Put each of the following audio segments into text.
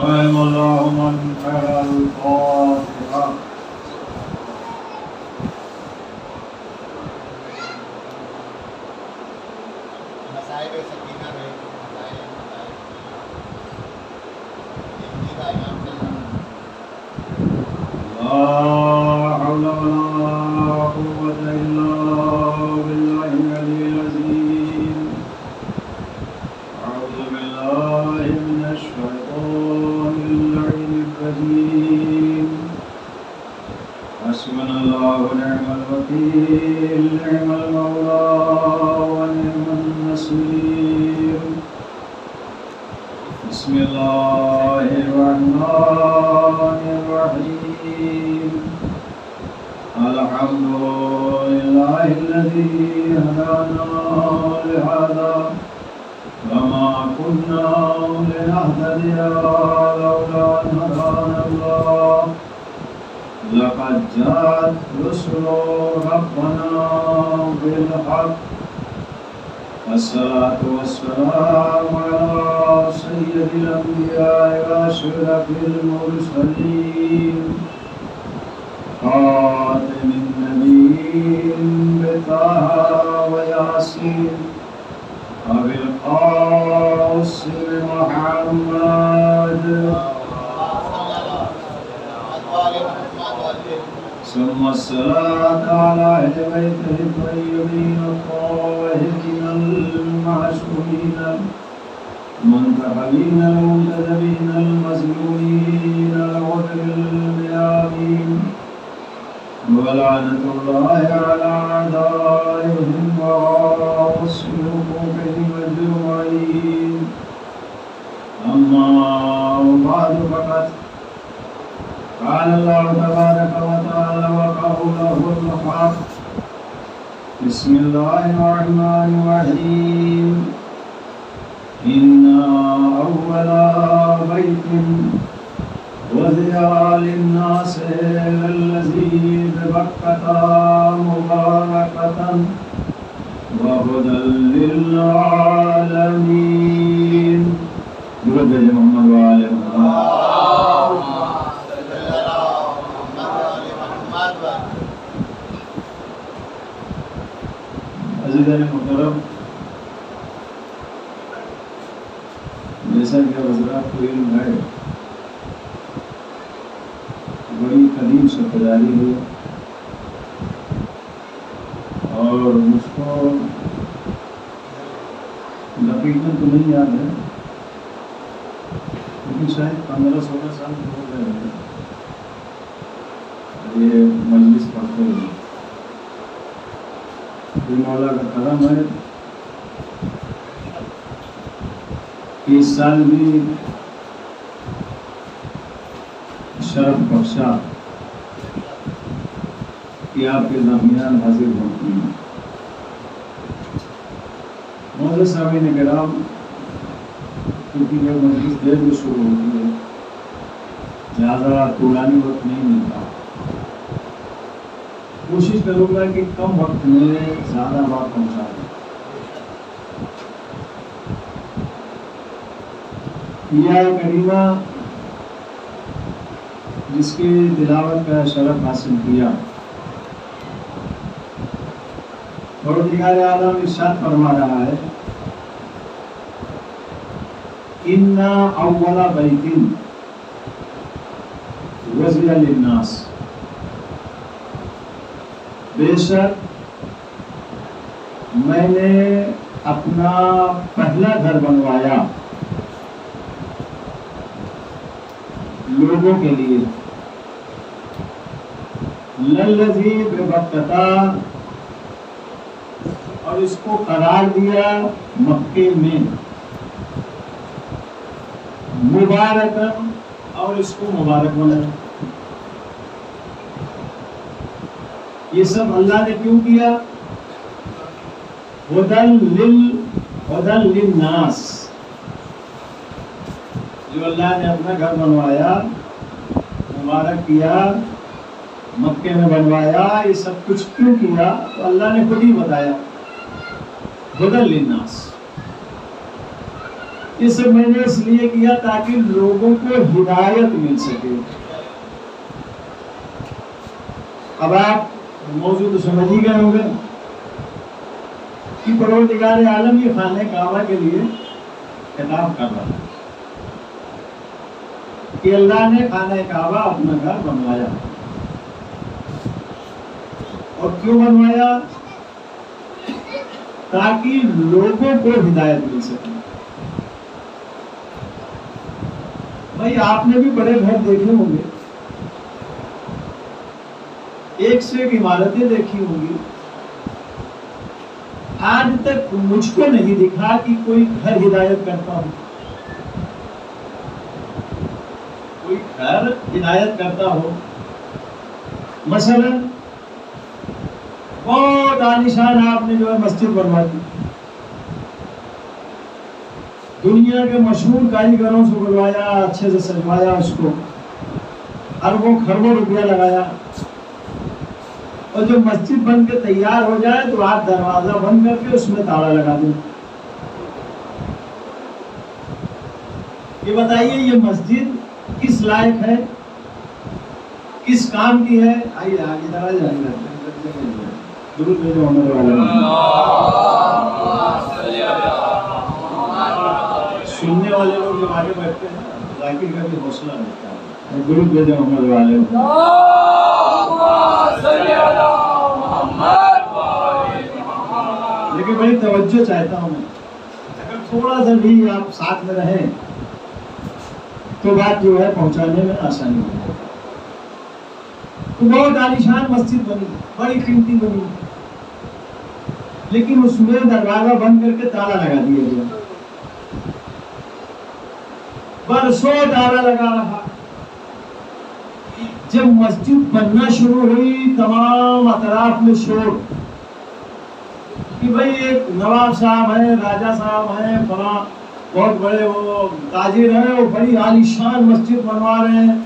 رحم الله من قرأ الفاتحة. لا حول ولا قوة إلا بالله العلي العظيم. أعوذ بالله من الشيطان اللعين الرجيم. حسبنا الله ونعم الوكيل، نعم المولى ونعم النصير. بسم الله الرحمن الرحيم. الحمد لله الذي هدانا لهذا وما كنا لنهتدي لولا أن هدانا الله. لقد جاءت رسل ربنا بالحق. الصلاة والسلام على سيد الأنبياء وأشرف المرسلين، خاتم النبيين بطه وياسين أبي القاسم محمد، ثم الصلاة على أهل بيته الطيبين الطاهرين المعصومين المنتخبين المنتدبين المظلومين الغفر الميامين. ولعنة الله على أعدائهم وغاصب حقوقهم أجمعين. أما بعد فقد قال الله تبارك وتعالى وقوله الحق. بسم الله الرحمن الرحيم. إن أول بيت وضع للناس الذي ببكة مباركة وهدى للعالمين. درود محمد وآل محمد. عزیزان محترم، جیسا کہ حضرات کو علم ہے، بڑی قدیم سپداری ہے اور مجھ کو دقیقاً تو نہیں یاد ہے، لیکن شاید 15-16 سال ہو گئے یہ مجلس پڑھتے ہوئے. مولا کا کرم ہے کہ اس سال بھی شرف بخشا کہ آپ کے درمیان حاضر ہوتی ہیں. معزز سامعین کرام، کیونکہ یہ مجلس دیر میں شروع ہوتی ہے، زیادہ طولانی وقت نہیں ملتا. کوشش کروں گا کہ کم وقت میں زیادہ بات پہنچا دیں. یہ کریمہ جس کی تلاوت کا شرف حاصل کیا، پروردگار عالم ارشاد فرما رہا ہے، ان اول بیت وضع للناس، بے شک میں نے اپنا پہلا گھر بنوایا لوگوں کے لیے، للذی ببکہ، اور اس کو قرار دیا مکے میں، مبارکن، اور اس کو مبارک بنایا. یہ سب اللہ نے کیوں کیا؟ ہدی للناس، جو اللہ نے اپنا گھر بنوایا، مبارک کیا، مکے میں بنوایا، یہ سب کچھ کیوں کیا؟ تو اللہ نے خود ہی بتایا، ہدی للناس. یہ سب میں نے اس لیے کیا تاکہ لوگوں کو ہدایت مل سکے. اب آپ موضوع تو سمجھ ہی گئے ہوں گے کہ پروردگار عالم یہ خانہ کعبہ کے لیے خطاب کر رہا ہے کہ اللہ نے خانہ کعبہ اپنا گھر بنوایا. اور کیوں بنوایا؟ تاکہ لوگوں کو ہدایت مل سکے. بھائی آپ نے بھی بڑے گھر دیکھے ہوں گے، ایک سے ایک عمارتیں دیکھی ہوں گی. آج تک مجھ کو نہیں دکھا کہ کوئی گھر ہدایت کرتا ہو. کوئی گھر ہدایت کرتا ہو. مثلا بہت عالیشان آپ نے جو ہے مسجد بنوا دی، دنیا کے مشہور کاریگروں سے بلوایا، اچھے سے سجوایا اس کو، اربوں خربوں روپیہ لگایا، اور جب مسجد بن کے تیار ہو جائے تو آپ دروازہ بند کر کے اس میں تالا لگا دیں. یہ بتائیے یہ مسجد کس لائق ہے، کس کام کی ہے؟ آئیے آگے ادھر آ جائیں. درود بھیجو ہمارے والے، سننے والے لوگ جو آگے بیٹھتے ہیں ذاکر کا بھی حوصلہ رہتا ہے. درود بھیجو ہمارے والے. لیکن بڑی توجہ چاہتا ہوں میں، اگر تھوڑا سا بھی آپ ساتھ میں رہیں تو بات جو ہے پہنچانے میں آسانی ہو جائے. تو بہت عالیشان مسجد بنی، بڑی قیمتی بنی، لیکن اس میں دروازہ بند کر کے تالا لگا دیا گیا. برسوں تالا لگا رہا. جب مسجد بننا شروع ہوئی تمام اطراف میں شور کہ بھئی ایک نواب صاحب ہیں، راجہ صاحب ہیں، فلاں بہت بڑے وہ تاجر ہیں، وہ بڑی عالیشان مسجد بنوا رہے ہیں.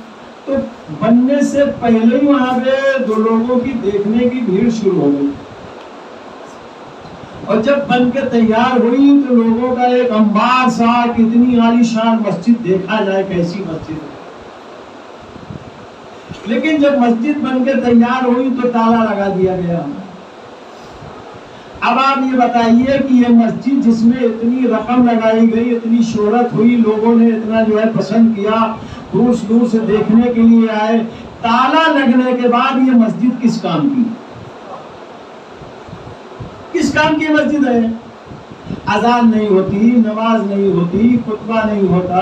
تو بننے سے پہلے ہی وہاں پہ دو لوگوں کی دیکھنے کی بھیڑ شروع ہو گئی، اور جب بن کے تیار ہوئی تو لوگوں کا ایک انبار سا کتنی عالیشان مسجد، دیکھا جائے کیسی مسجد ہے. لیکن جب مسجد بن کے تیار ہوئی تو تالا لگا دیا گیا. اب آپ یہ بتائیے کہ یہ مسجد جس میں اتنی رقم لگائی گئی، اتنی شہرت ہوئی، لوگوں نے اتنا جو ہے پسند کیا، دور دور سے دیکھنے کے لیے آئے، تالا لگنے کے بعد یہ مسجد کس کام کی؟ کس کام کی مسجد ہے؟ اذان نہیں ہوتی، نماز نہیں ہوتی، خطبہ نہیں ہوتا،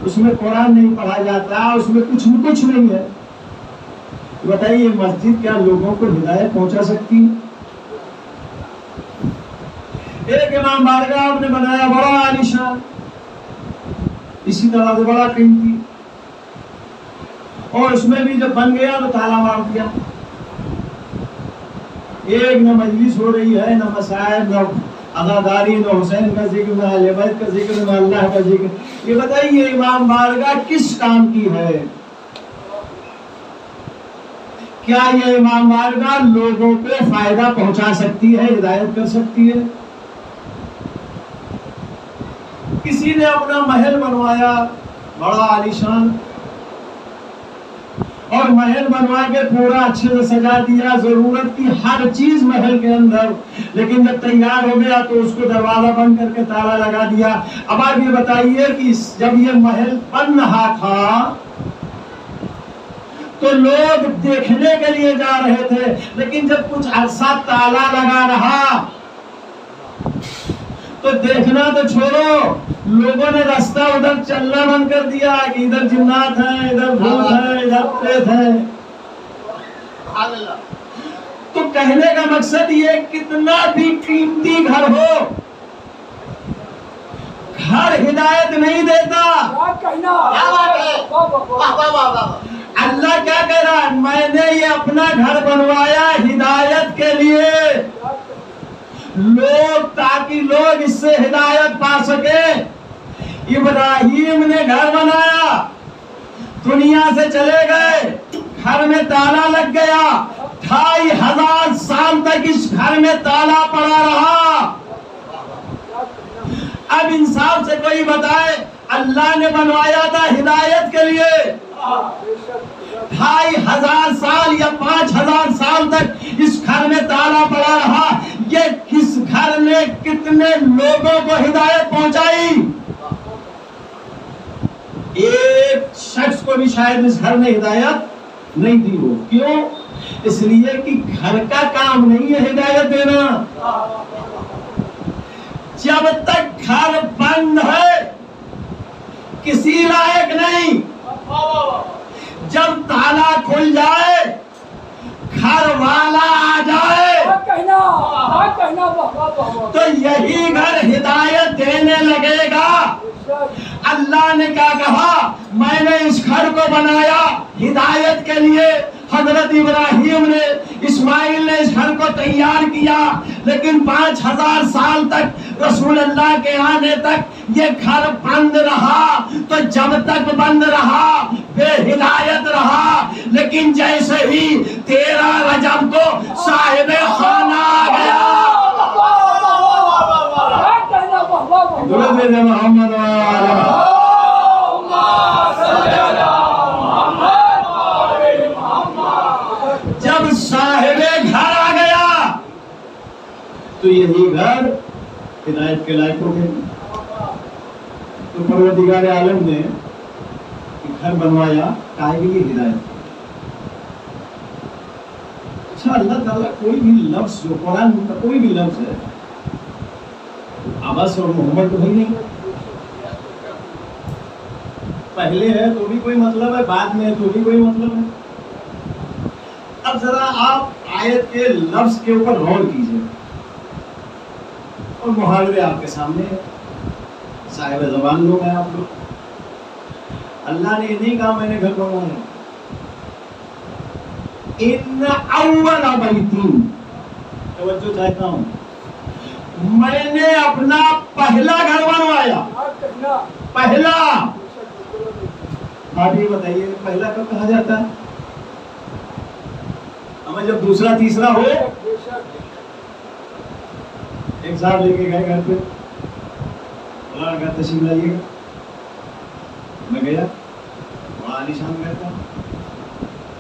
اس میں قرآن نہیں پڑھا جاتا، اس میں کچھ نہیں ہے. بتائیے یہ مسجد کیا لوگوں کو ہدایت پہنچا سکتی؟ ایک امام بارگاہ آپ نے بنایا بڑا عالیشان، اسی طرح سے بڑا قیمتی، اور اس میں بھی جب بن گیا تو تالا مار دیا. ایک نہ مجلس ہو رہی ہے، نہ مسائل، نہ عزاداری، نہ حسین کا ذکر، نہ اہل بیت کا ذکر، نہ اللہ کا ذکر. یہ بتائیے امام بارگاہ کس کام کی ہے؟ کیا یہ امام بارگاہ لوگوں کو فائدہ پہنچا سکتی ہے، ہدایت کر سکتی ہے؟ کسی نے اپنا محل بنوایا بڑا عالیشان، اور محل بنوا کے پورا اچھے سے سجا دیا، ضرورت کی ہر چیز محل کے اندر، لیکن جب تیار ہو گیا تو اس کو دروازہ بند کر کے تالا لگا دیا. اب آپ یہ بتائیے کہ جب یہ محل بن رہا تھا تو لوگ دیکھنے کے لیے جا رہے تھے، لیکن جب کچھ عرصہ تالا لگا رہا تو دیکھنا تو چھوڑو، لوگوں نے رستہ ادھر چلنا بند کر دیا کہ ادھر جنات ہیں، ادھر بھوت ہیں، ادھر پریت ہیں. تو کہنے کا مقصد یہ کتنا بھی قیمتی گھر ہو، گھر ہدایت نہیں دیتا. اللہ کیا کہہ رہا ہے؟ میں نے یہ اپنا گھر بنوایا ہدایت کے لیے، لوگ تاکہ لوگ اس سے ہدایت پا سکے. ابراہیم نے گھر بنایا، دنیا سے چلے گئے، گھر میں تالا لگ گیا، 2500 سال تک اس گھر میں تالا پڑا رہا. اب انصاف سے کوئی بتائے، اللہ نے بنوایا تھا ہدایت کے لیے، 2500 سال یا 5000 سال تک اس گھر میں تالا پڑا رہا، یہ کس گھر نے کتنے لوگوں کو ہدایت پہنچائی؟ ایک شخص کو بھی شاید اس گھر میں ہدایت نہیں دی ہو. کیوں؟ اس لیے کہ گھر کا کام نہیں ہے ہدایت دینا. جب تک گھر بند ہے کسی لائق نہیں. جب تالا کھل جائے، گھر والا آ جائے تو یہی گھر ہدایت دینے لگے گا. اللہ نے کیا کہا؟ میں نے اس گھر کو بنایا ہدایت کے لیے. حضرت ابراہیم نے، اسماعیل نے اس گھر کو تیار کیا، لیکن 5000 سال تک رسول اللہ کے آنے تک یہ گھر بند رہا. تو جب تک بند رہا بے ہدایت رہا، لیکن جیسے ہی 13 رجب کو صاحب خانہ آ گیا، محمد جب صاحب گھر آ گیا تو یہی گھر ہدایت کے لائق ہو گئے. تو پروردگار عالم نے گھر بنوایا کائے کے لیے ہدایت. اچھا، اللہ تعالیٰ کوئی بھی لفظ جو قرآن کا کوئی بھی لفظ ہے، عباس اور محمد تو نہیں، پہلے ہے تو بھی کوئی مطلب ہے، بعد میں ہے تو بھی کوئی مطلب ہے. اب ذرا آپ آیت کے لفظ کے اوپر غور کیجئے، اور محاورے آپ کے سامنے ہے. صاحب زبان لوگ ہیں آپ لوگ. اللہ نے یہ نہیں کہا میں نے گھر بنوایا. ان اول بیتین، توجہ چاہتا ہوں، میں نے اپنا پہلا گھر بنوایا. پہلا. آپ یہ بتائیے پہلا کب کہا جاتا ہے؟ ہمیں جب دوسرا تیسرا ہو. ایک صاحب لے کے گئے گھر پہ، بولا گھر تشریف لائیے گا. میں گیا، بڑا عالیشان گھر تھا.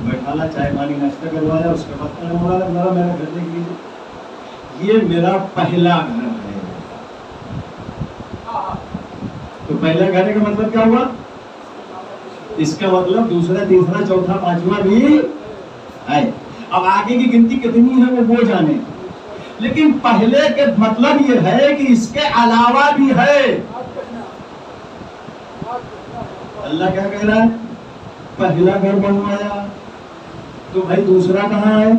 بیٹھالا، چائے پانی ناشتہ کروایا، اس کے بعد میرا گھر دیکھ لیجیے، یہ میرا پہلا گھر ہے. تو پہلا گھر کا مطلب کیا ہوا؟ اس کا مطلب دوسرا تیسرا چوتھا پانچواں بھی ہے. اب آگے کی گنتی کتنی ہے وہ جانے، لیکن پہلے کے مطلب یہ ہے کہ اس کے علاوہ بھی ہے. اللہ کیا کہہ رہا ہے؟ پہلا گھر بنوایا. تو بھائی دوسرا کہاں ہے؟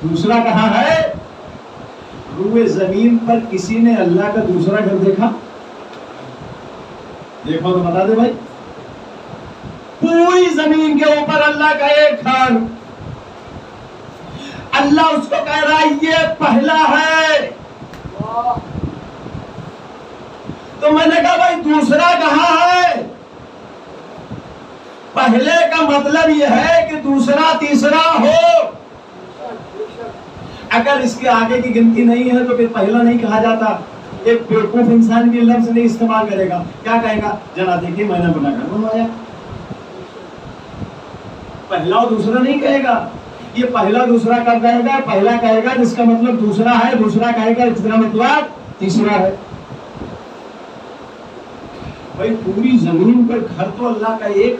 دوسرا کہاں ہے؟ روئے زمین پر کسی نے اللہ کا دوسرا گھر دیکھا؟ دیکھو تو بتا دے بھائی. پوری زمین کے اوپر اللہ کا ایک گھر. اللہ اس کو کہہ رہا ہے یہ پہلا ہے. تو میں نے کہا بھائی دوسرا کہاں ہے؟ پہلے کا مطلب یہ ہے کہ دوسرا تیسرا ہو. اگر اس کے آگے کی گنتی نہیں ہے تو پھر پہلا نہیں کہا جاتا. ایک بیوقوف انسان بھی لفظ نہیں استعمال کرے گا. کیا کہے گا؟ جنا دیکھیے میں نے بنا گھر بنوایا. پہلا اور دوسرا نہیں کہے گا. یہ پہلا دوسرا کب کہے گا؟ پہلا کہے گا جس کا مطلب دوسرا ہے، دوسرا کہے گا جس کا مطلب تیسرا ہے. بھائی پوری زمین پر گھر تو اللہ کا ایک،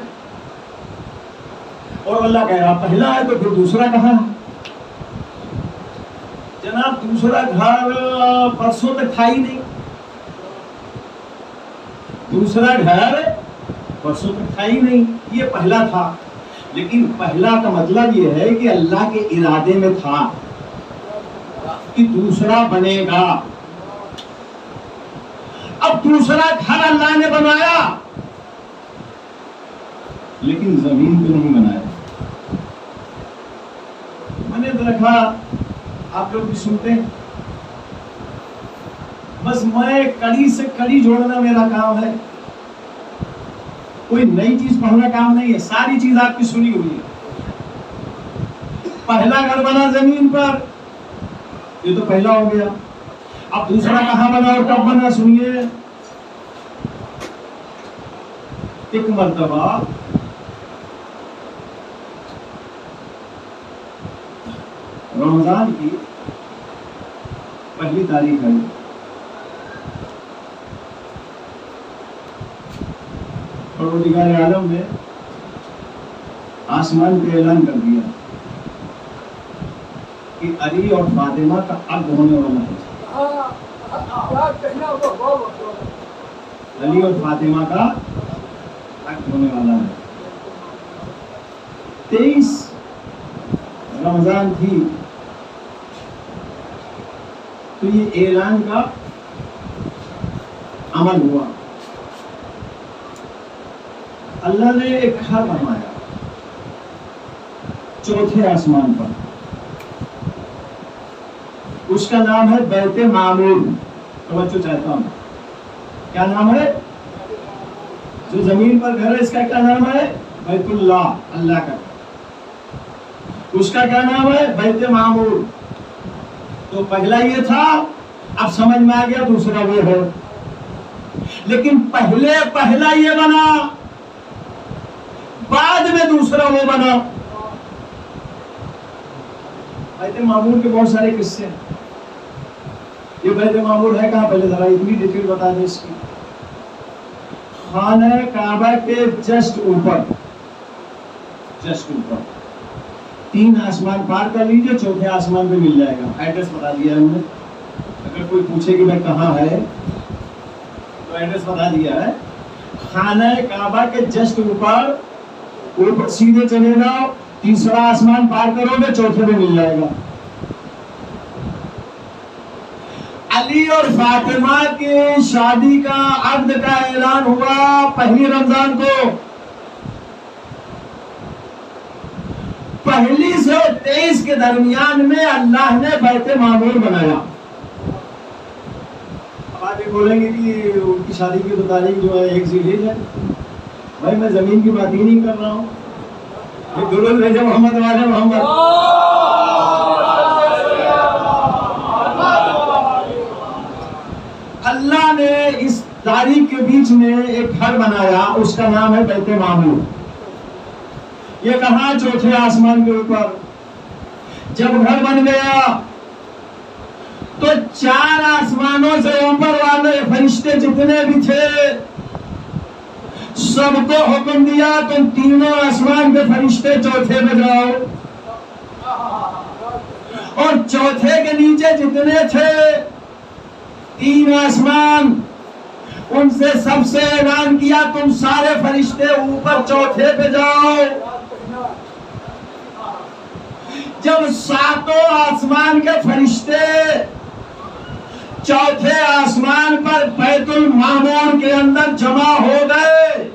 اور اللہ کہہ رہا پہلا ہے تو پھر دوسرا کہاں ہے؟ جناب دوسرا گھر برسوں تک تھا ہی نہیں. دوسرا گھر برسوں تک تھا ہی نہیں، یہ پہلا تھا. لیکن پہلا کا مطلب یہ ہے کہ اللہ کے ارادے میں تھا کہ دوسرا بنے گا. اب دوسرا گھر اللہ نے بنایا لیکن زمین پہ نہیں بنایا. میں نے دیکھا آپ لوگ بھی سنتے ہیں، بس میں کڑی سے کڑی جوڑنا میرا کام ہے. کوئی نئی چیز پڑھنا کام نہیں ہے، ساری چیز آپ کی سنی ہوئی ہے. پہلا گھر بنا زمین پر، یہ تو پہلا ہو گیا. اب دوسرا کہاں بنا اور کب بنا سنیے. ایک مرتبہ رمضان کی پہلی تاریخ آئی. پروردگار عالم نے آسمان پہ اعلان کر دیا کہ علی اور فاطمہ کا عقد ہونے والا ہے. علی اور فاطمہ کا عقد ہونے والا ہے. 23 رمضان تھی تو یہ اعلان کا عمل ہوا. اللہ نے ایک گھر بنوایا چوتھے آسمان پر. اس کا نام ہے بیت معمور. توجہ چاہتا ہوں, کیا نام ہے؟ جو زمین پر گھر ہے اس کا کیا نام ہے؟ بیت اللہ, اللہ کا. اس کا کیا نام ہے؟ بیت معمور. تو پہلا یہ تھا, اب سمجھ میں آ گیا دوسرا وہ ہے. لیکن پہلا یہ بنا, بعد میں دوسرا وہ بنا. بیت معمور کے بہت سارے قصے ہیں. یہ بیت معمور ہے کہاں؟ پہلے ذرا اتنی ڈیٹیل بتا دیں اس کی. خانہ کعبہ کے جسٹ اوپر 3 آسمان پار کر لیجئے, چوتھے آسمان پہ مل جائے گا. ایڈریس بتا دیا ہے ہم نے. اگر کوئی پوچھے کہ میں کہاں ہے تو ایڈریس بتا دیا ہے. خانہ کعبہ کے جسٹ اوپر سیدھے چلے جاؤ, تیسرا آسمان پار کرو گے, چوتھے پہ مل جائے گا. علی اور فاطمہ کی شادی کا عقد کا اعلان ہوا پہلی رمضان کو. پہلی سے 23 کے درمیان میں اللہ نے بیت معمور بنایا. اب آپ یہ بولیں گے کہ ان کی شادی کی تو تاریخ جو ہے 1 ذی الحجہ ہے. بھائی میں زمین کی بات ہی نہیں کر رہا ہوں, یہ درود بھیجے محمد والے محمد. اللہ نے اس تاریخ کے بیچ میں ایک گھر بنایا, اس کا نام ہے بیت معمور. یہ کہاں؟ چوتھے آسمان کے اوپر. جب گھر بن گیا تو 4 آسمانوں سے اوپر والے فرشتے جتنے بھی تھے سب کو حکم دیا تم تینوں آسمان کے فرشتے چوتھے پہ جاؤ, اور چوتھے کے نیچے جتنے تھے 3 آسمان, ان سے سب سے اعلان کیا تم سارے فرشتے اوپر چوتھے پہ جاؤ. جب 7 آسمان کے فرشتے چوتھے آسمان پر بیت المعمور کے اندر جمع ہو گئے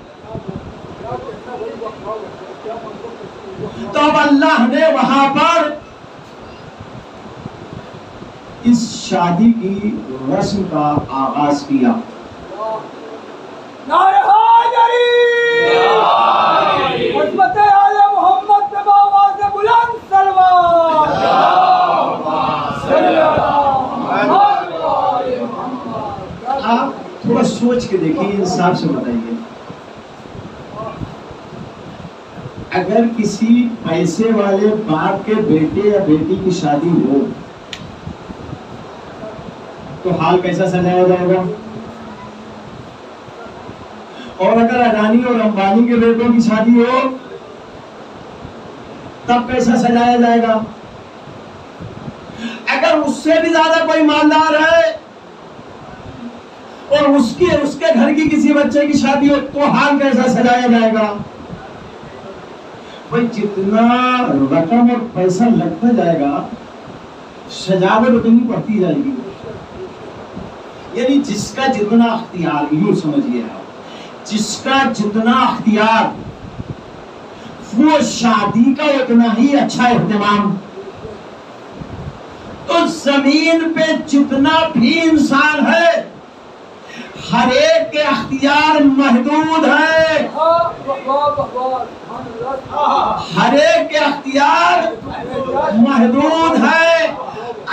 تو اب اللہ نے وہاں پر اس شادی کی رسم کا آغاز کیا. نعرہ حیدری خدمت آل محمد پہ آواز بلند سلوات. آپ تھوڑا سوچ کے دیکھیے, انصاف سے بتائیے, اگر کسی پیسے والے باپ کے بیٹے یا بیٹی کی شادی ہو تو حال کیسا سجایا جائے گا؟ اور اگر اڈانی اور امبانی کے بیٹوں کی شادی ہو تب کیسا سجایا جائے گا؟ اگر اس سے بھی زیادہ کوئی مالدار ہے اور اس کے گھر کی کسی بچے کی شادی ہو تو حال کیسا سجایا جائے گا؟ بھائی جتنا رقم اور پیسہ لگتا جائے گا سجاوٹ اتنی بڑھتی جائے گی. یعنی جس کا جتنا اختیار, یوں سمجھیے آپ, جس کا جتنا اختیار وہ شادی کا اتنا ہی اچھا اہتمام. تو زمین پہ جتنا بھی انسان ہے ہر ایک کے اختیار محدود ہے, ہر ایک کے اختیار محدود ہے.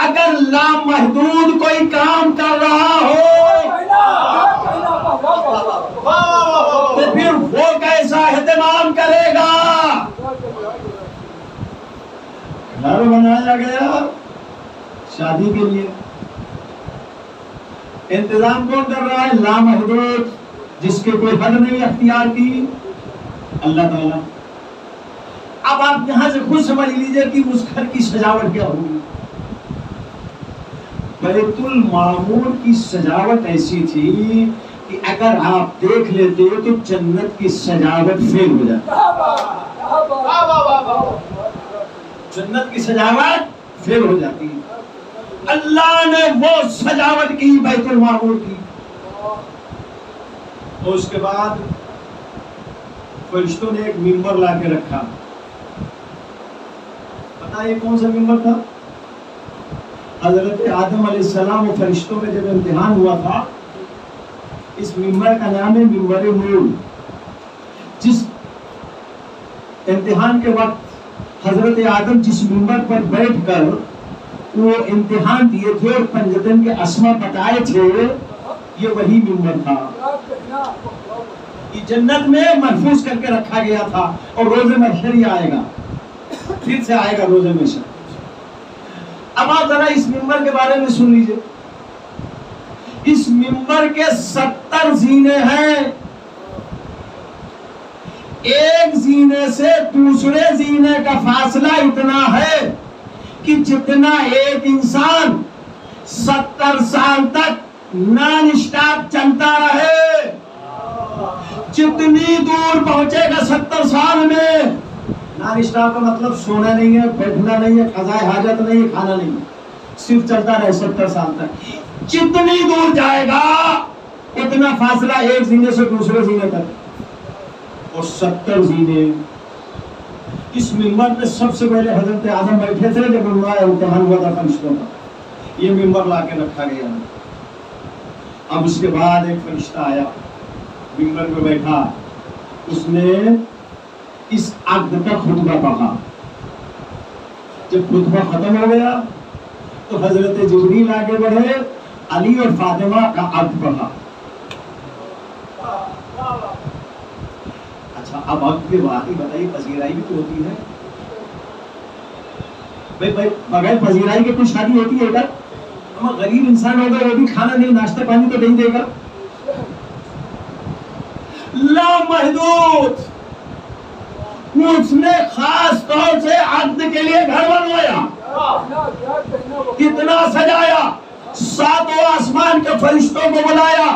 اگر لامحدود کوئی کام کر رہا ہو تو پھر وہ کیسا اہتمام کرے گا؟ گھر بنایا گیا شادی کے لیے، انتظام کون کر رہا ہے؟ لامحدود، جس کے کوئی حد نہیں اختیار کی، اللہ تعالیٰ۔ اب آپ یہاں سے خود سمجھ لیجئے کہ اس گھر کی سجاوٹ کیا ہوگی۔ بیت المعمور کی سجاوٹ ایسی تھی کہ اگر آپ دیکھ لیتے تو جنت کی سجاوٹ فیل ہو جاتی، جنت کی سجاوٹ فیل ہو جاتی۔ اللہ نے وہ سجاوٹ کی بیت المعمور کی، اور اس کے بعد فرشتوں نے ایک ممبر لا کے رکھا۔ پتہ یہ کون سا ممبر تھا؟ حضرت آدم علیہ السلام و فرشتوں میں جب امتحان ہوا تھا، اس ممبر کا نام ہے ممبر نور۔ جس امتحان کے وقت حضرت آدم جس ممبر پر بیٹھ کر وہ امتحان دیے تھے اور پنجتن کے اسما بتائے تھے، یہ وہی ممبر تھا۔ یہ جنت میں محفوظ کر کے رکھا گیا تھا، اور روز محشر ہی آئے گا، پھر سے آئے گا روز محشر۔ اب آپ ذرا اس ممبر کے بارے میں سن لیجئے۔ اس ممبر کے 70 زینے ہیں۔ ایک زینے سے دوسرے زینے کا فاصلہ اتنا ہے کہ جتنا ایک انسان 70 سال تک نان اسٹاپ چلتا رہے، جتنی دور پہنچے گا 70 سال میں، نان اسٹاپ کا مطلب سونا نہیں ہے، بیٹھنا نہیں ہے، قضاء حاجت نہیں ہے، کھانا نہیں ہے، صرف چلتا رہے 70 سال تک۔ جتنی دور جائے گا اتنا فاصلہ ایک زینے سے دوسرے زینے تک، اور 70 زینے۔ اس ممبر پہ سب سے پہلے حضرت آدم بیٹھے تھے جب ان کا امتحان ہوا تھا فرشتوں کا، یہ ممبر لا کے رکھا گیا۔ اب اس کے بعد ایک فرشتہ آیا، ممبر پہ بیٹھا، اس نے اس عقد کا خطبہ پڑھا۔ جب خطبہ ختم ہو گیا تو حضرت جبریل آگے بڑھے، علی اور فاطمہ کا عقد پڑھا۔ اچھا، اب عقد کے بعد ہی بتائیے پذیرائی بھی تو ہوتی ہے بھائی، بغیر پذیرائی کے کچھ شادی ہوتی ہے کیا؟ ہم غریب انسان ہوگا، وہ بھی کھانا نہیں، ناشتہ پانی تو نہیں دے گا۔ لامحدود، اس نے خاص طور سے عقد کے لیے گھر بنوایا، کتنا سجایا، 7 آسمان کے فرشتوں کو بلایا،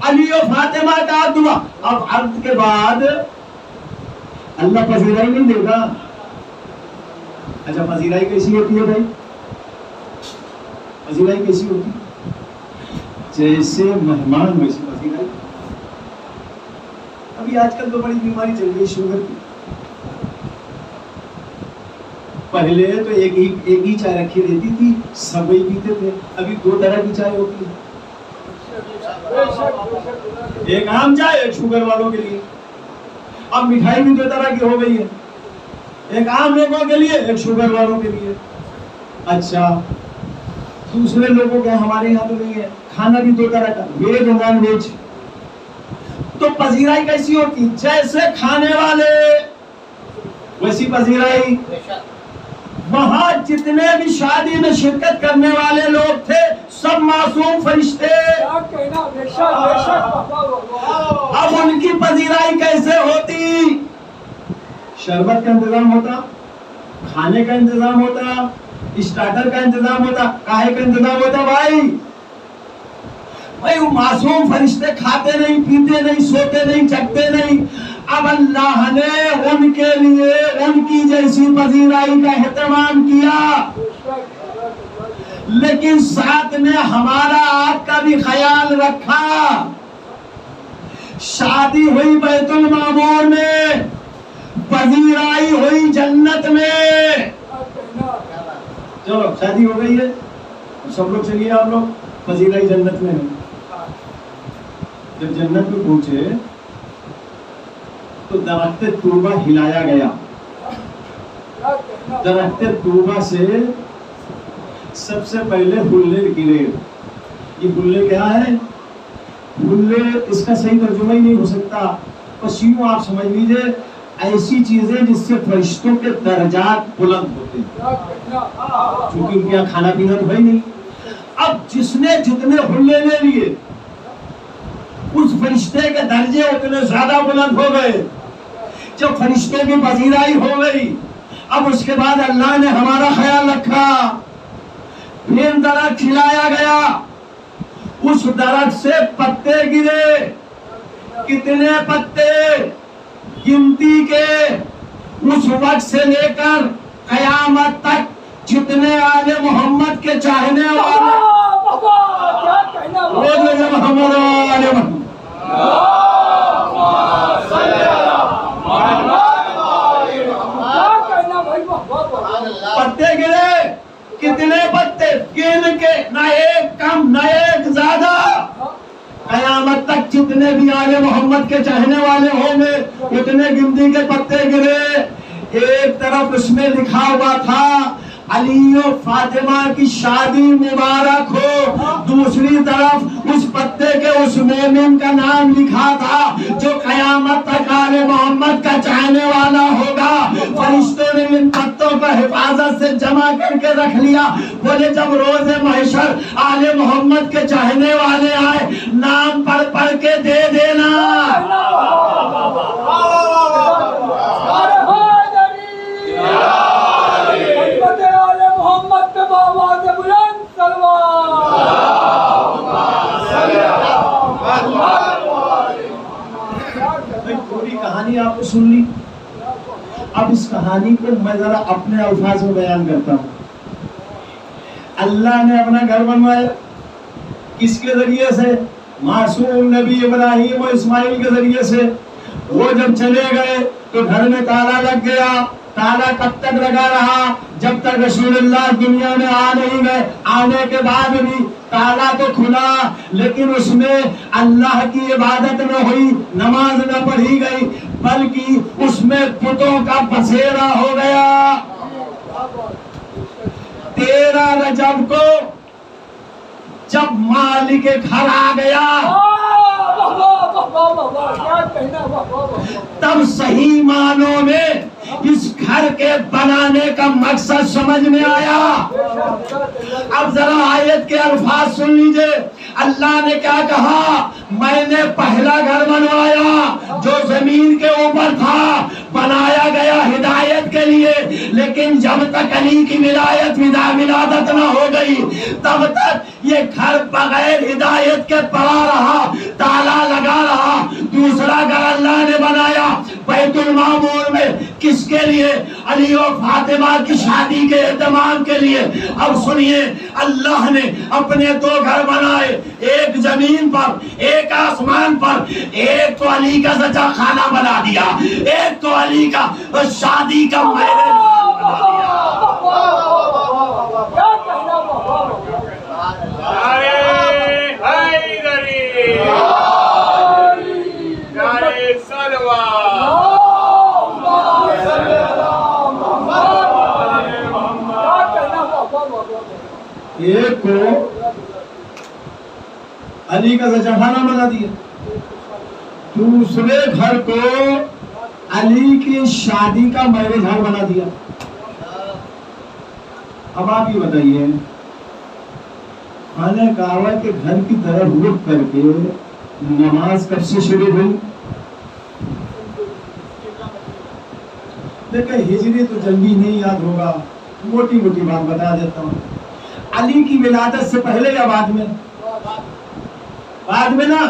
علی و فاطمہ کا عقد ہوا۔ اب عقد کے بعد اللہ پذیرائی نہیں دے گا۔ اچھا، پذیرائی کیسی ہوتی ہے بھائی؟ پذیرائی کیسی ہوتی ہے؟ جیسے مہمان ویسی پذیرائی۔ ابھی آج کل تو بڑی بیماری چل رہی ہے شوگر کی۔ پہلے تو ایک ہی چائے رکھی رہتی تھی، سب وہی پیتے تھے۔ ابھی 2 طرح کی چائے ہوتی ہے، ایک عام چائے، ایک شوگر والوں کے لیے۔ اب مٹھائی بھی 2 طرح کی ہو گئی ہے، ایک عام لوگوں کے لیے، ایک شوگر والوں کے لیے۔ اچھا، دوسرے لوگوں کے ہمارے یہاں تو نہیں ہے، کھانا بھی 2 طرح کا، ویج اور نان ویج۔ تو پذیرائی کیسی ہوتی؟ جیسے کھانے والے ویسی پذیرائی۔ وہاں جتنے بھی شادی میں شرکت کرنے والے لوگ تھے سب معصوم فرشتے، اب ان کی پذیرائی کیسے ہوتی؟ شربت کا انتظام ہوتا، کھانے کا انتظام ہوتا، اسٹارٹر کا انتظام ہوتا، کاہے کا انتظام ہوتا بھائی؟ وہ معصوم فرشتے کھاتے نہیں، پیتے نہیں، سوتے نہیں، جگتے نہیں۔ اب اللہ نے ان کے لیے ان کی جیسی پذیرائی کا اہتمام کیا، لیکن ساتھ میں ہمارا آپ کا بھی خیال رکھا۔ شادی ہوئی بیت المعمور میں، پذیرائی ہوئی جنت میں۔ چلو شادی ہو گئی ہے، سب لوگ چلیے، آپ لوگ پذیرائی جنت میں ہے۔ جب جنت میں پہنچے تو درخت طوبہ ہلایا گیا، درخت طوبہ سے سب سے پہلے حلے گرے. یہ حلے کیا ہے؟ حلے اس کا صحیح ترجمہ ہی نہیں ہو سکتا، بس یوں آپ سمجھ لیجیے ایسی چیزیں جس سے فرشتوں کے درجات بلند ہوتے ہیں، چونکہ ان کے یہاں کھانا پینا تو ہے ہی نہیں. اب جس نے جتنے حلے لے لیے اس فرشتے کے درجے اتنے زیادہ بلند ہو گئے. جب فرشتوں کی پذیرائی ہو گئی اب اس کے بعد اللہ نے ہمارا خیال رکھا، پھر درخت کھلایا گیا، اس درخت سے پتے گرے. کتنے پتے؟ گنتی کے اس وقت سے لے کر قیامت تک جتنے آل محمد کے چاہنے والے محمد آل محمد پتے گرے. کتنے پتے؟ گن کے نہ ایک کم نہ ایک زیادہ. قیامت تک جتنے بھی آل محمد کے چاہنے والے ہوں گے اتنے گنتی کے پتے گرے. ایک طرف اس میں لکھا ہوا تھا علی و فاطمہ کی شادی مبارک ہو، دوسری طرف اس پتے کے اس مومن کا نام لکھا تھا جو قیامت تک آل محمد کا چاہنے والا ہوگا. فرشتوں نے ان پتوں کو حفاظت سے جمع کر کے رکھ لیا. بولے جب روز محشر آل محمد کے چاہنے والے آئے نام پڑھ پڑھ کے دے دینا. پوری کہانی آپ نے سن لی. اب اس کہانی کو میں ذرا اپنے الفاظ میں بیان کرتا ہوں. اللہ نے اپنا گھر بنوایا کس کے ذریعے سے؟ معصوم نبی ابراہیم و اسماعیل کے ذریعے سے. وہ جب چلے گئے تو گھر میں تالا لگ گیا. تالا کب تک لگا رہا؟ جب تک رسول اللہ دنیا میں آ نہیں گئے. آنے کے بعد بھی تالا تو کھلا لیکن اس میں اللہ کی عبادت نہ ہوئی، نماز نہ پڑھی گئی، بلکہ اس میں بتوں کا بسیرا ہو گیا. 13 رجب کو جب مالک گھر آ گیا تب صحیح معنوں میں اس گھر کے بنانے کا مقصد سمجھ میں آیا. اب ذرا آیت کے الفاظ سن لیجئے. اللہ نے کیا کہا؟ میں نے پہلا گھر بنوایا جو زمین کے اوپر تھا، بنایا گیا ہدایت کے لیے، لیکن جب تک علی کی ولادت نہ ہو گئی تب تک یہ گھر بغیر ہدایت کے پڑا رہا، تالا لگا رہا. دوسرا گھر اللہ نے بنایا بیت المعمور میں. کس کے لیے؟ علی و فاطمہ کی شادی کے اہتمام کے لیے. اب سنیے اللہ نے اپنے 2 گھر بنائے، ایک زمین پر ایک آسمان پر. ایک تو علی کا سچا خانہ بنا دیا، ایک تو علی کا شادی کا میدان بنا دیا. ایک کو علی کا زچخانہ بنا دیا، دوسرے گھر کو علی کی شادی کا میرج ہال بنا دیا. اب آپ یہ بتائیے خانہ کعبہ کے گھر کی طرف رخ کر کے نماز کب سے شروع ہوئی؟ دیکھیں ہجری تو جلدی نہیں یاد ہوگا، موٹی موٹی بات بتا دیتا ہوں. علی کی ولادت سے پہلے یا بعد میں؟ بعد میں نا.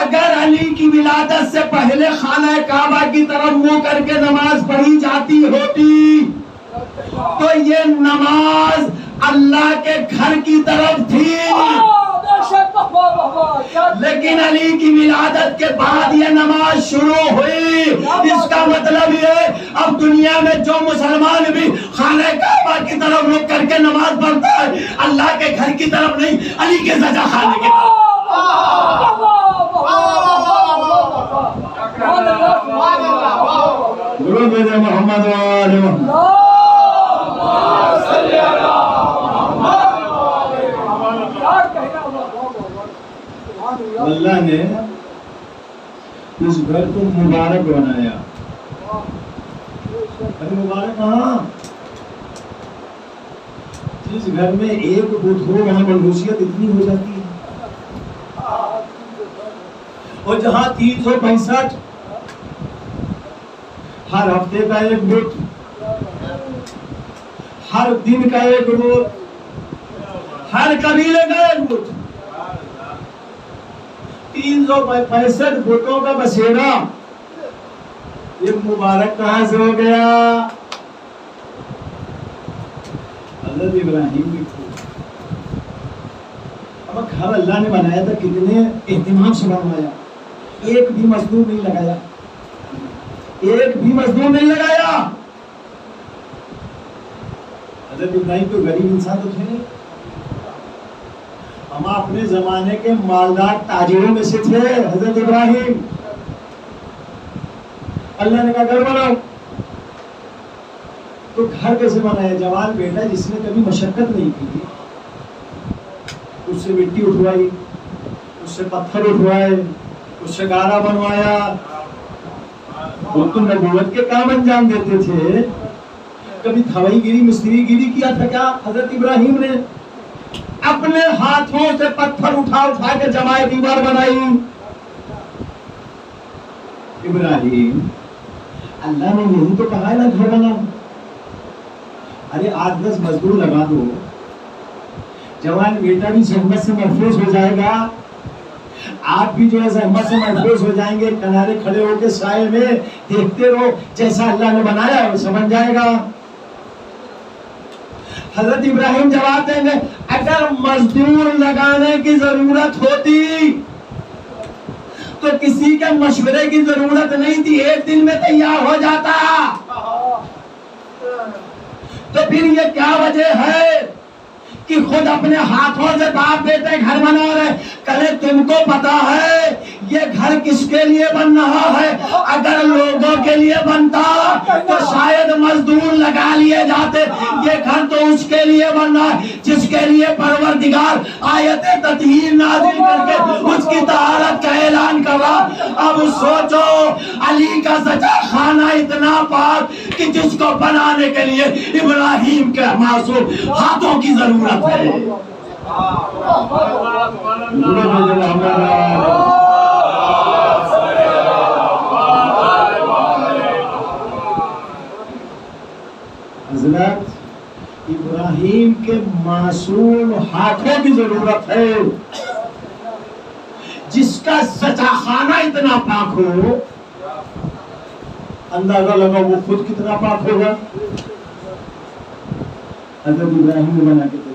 اگر علی کی ولادت سے پہلے خانہ کعبہ کی طرف منہ کر کے نماز پڑھی جاتی ہوتی تو یہ نماز اللہ کے گھر کی طرف تھی، لیکن علی کی ولادت کے بعد یہ نماز شروع ہوئی. اس کا مطلب یہ اب دنیا میں جو مسلمان بھی خانہ کعبہ کی طرف رخ کر کے نماز پڑھتا ہے اللہ کے گھر کی طرف نہیں، علی کے سجا خانے کی طرف. محمد اللہ نے اس گھر کو مبارک بنایا. ارے مبارک کہاں؟ جس گھر میں ایک بت ہو وہاں منحوسیت اتنی ہو جاتی ہے. اور جہاں 365 ہر ہفتے کا ایک بت، ہر دن کا ایک بت، ہر قبیلے کا ایک بت، 365 بتوں کا بسیرا، یہ مبارک کہاں سے ہو گیا؟ حضرت ابراہیم بھی تھے. اب گھر اللہ نے بنایا تھا کتنے اہتمام سے بنوایا. ایک بھی مزدور نہیں لگایا، ایک بھی مزدور نہیں لگایا. حضرت ابراہیم کوئی غریب انسان تو تھے نہیں. ہم اپنے زمانے کے مالدار تاجروں میں سے تھے حضرت ابراہیم. اللہ نے کہا گھر بناؤ. تو گھر کیسے بنایا؟ جوان بیٹا جس نے کبھی مشقت نہیں کی، اس سے مٹی اٹھوائی، اس سے پتھر اٹھوائے، اس سے گارا بنوایا. وہ تو نبوت کے کام انجام دیتے تھے. کبھی تھوائی گیری مستری گیری کیا تھا کیا حضرت ابراہیم نے؟ اپنے ہاتھوں سے پتھر اٹھا اٹھا کے جمائے دیوار بنائی. ابراہیم اللہ نے یہی تو کہا ہے نا گھر بنا. ارے 8-10 مزدور لگا دو، جوان بیٹا بھی زحمت سے محفوظ ہو جائے گا، آپ بھی جو ہے زحمت سے محفوظ ہو جائیں گے. کنارے کھڑے ہو کے سائے میں دیکھتے رہو، جیسا اللہ نے بنایا ویسا بن جائے گا. حضرت ابراہیم جواب دیں گے اگر مزدور لگانے کی ضرورت ہوتی تو کسی کے مشورے کی ضرورت نہیں تھی، ایک دن میں تیار ہو جاتا. تو پھر یہ کیا وجہ ہے کہ خود اپنے ہاتھوں سے باپ بیٹے گھر بنا رہے؟ کہے تم کو پتا ہے یہ گھر کس کے لیے بن رہا ہے؟ اگر لوگوں کے لیے بنتا تو شاید مزدور لگا لیے جاتے. یہ گھر تو اس کے لیے بن رہا ہے جس کے لیے پروردگار آیت تطہیر نازل کر کے اس کی طہارت کا اعلان کر رہا. اب سوچو علی کا سچا خانہ اتنا پاک کہ جس کو بنانے کے لیے ابراہیم کے معصوم ہاتھوں کی ضرورت ہے. حضرت ابراہیم کے معصوم ہاتھوں کی ضرورت ہے. جس کا سچا خانہ اتنا پاک ہو، اندازہ لگا وہ خود کتنا پاک ہوگا. حضرت ابراہیم نے بنا کے دیا.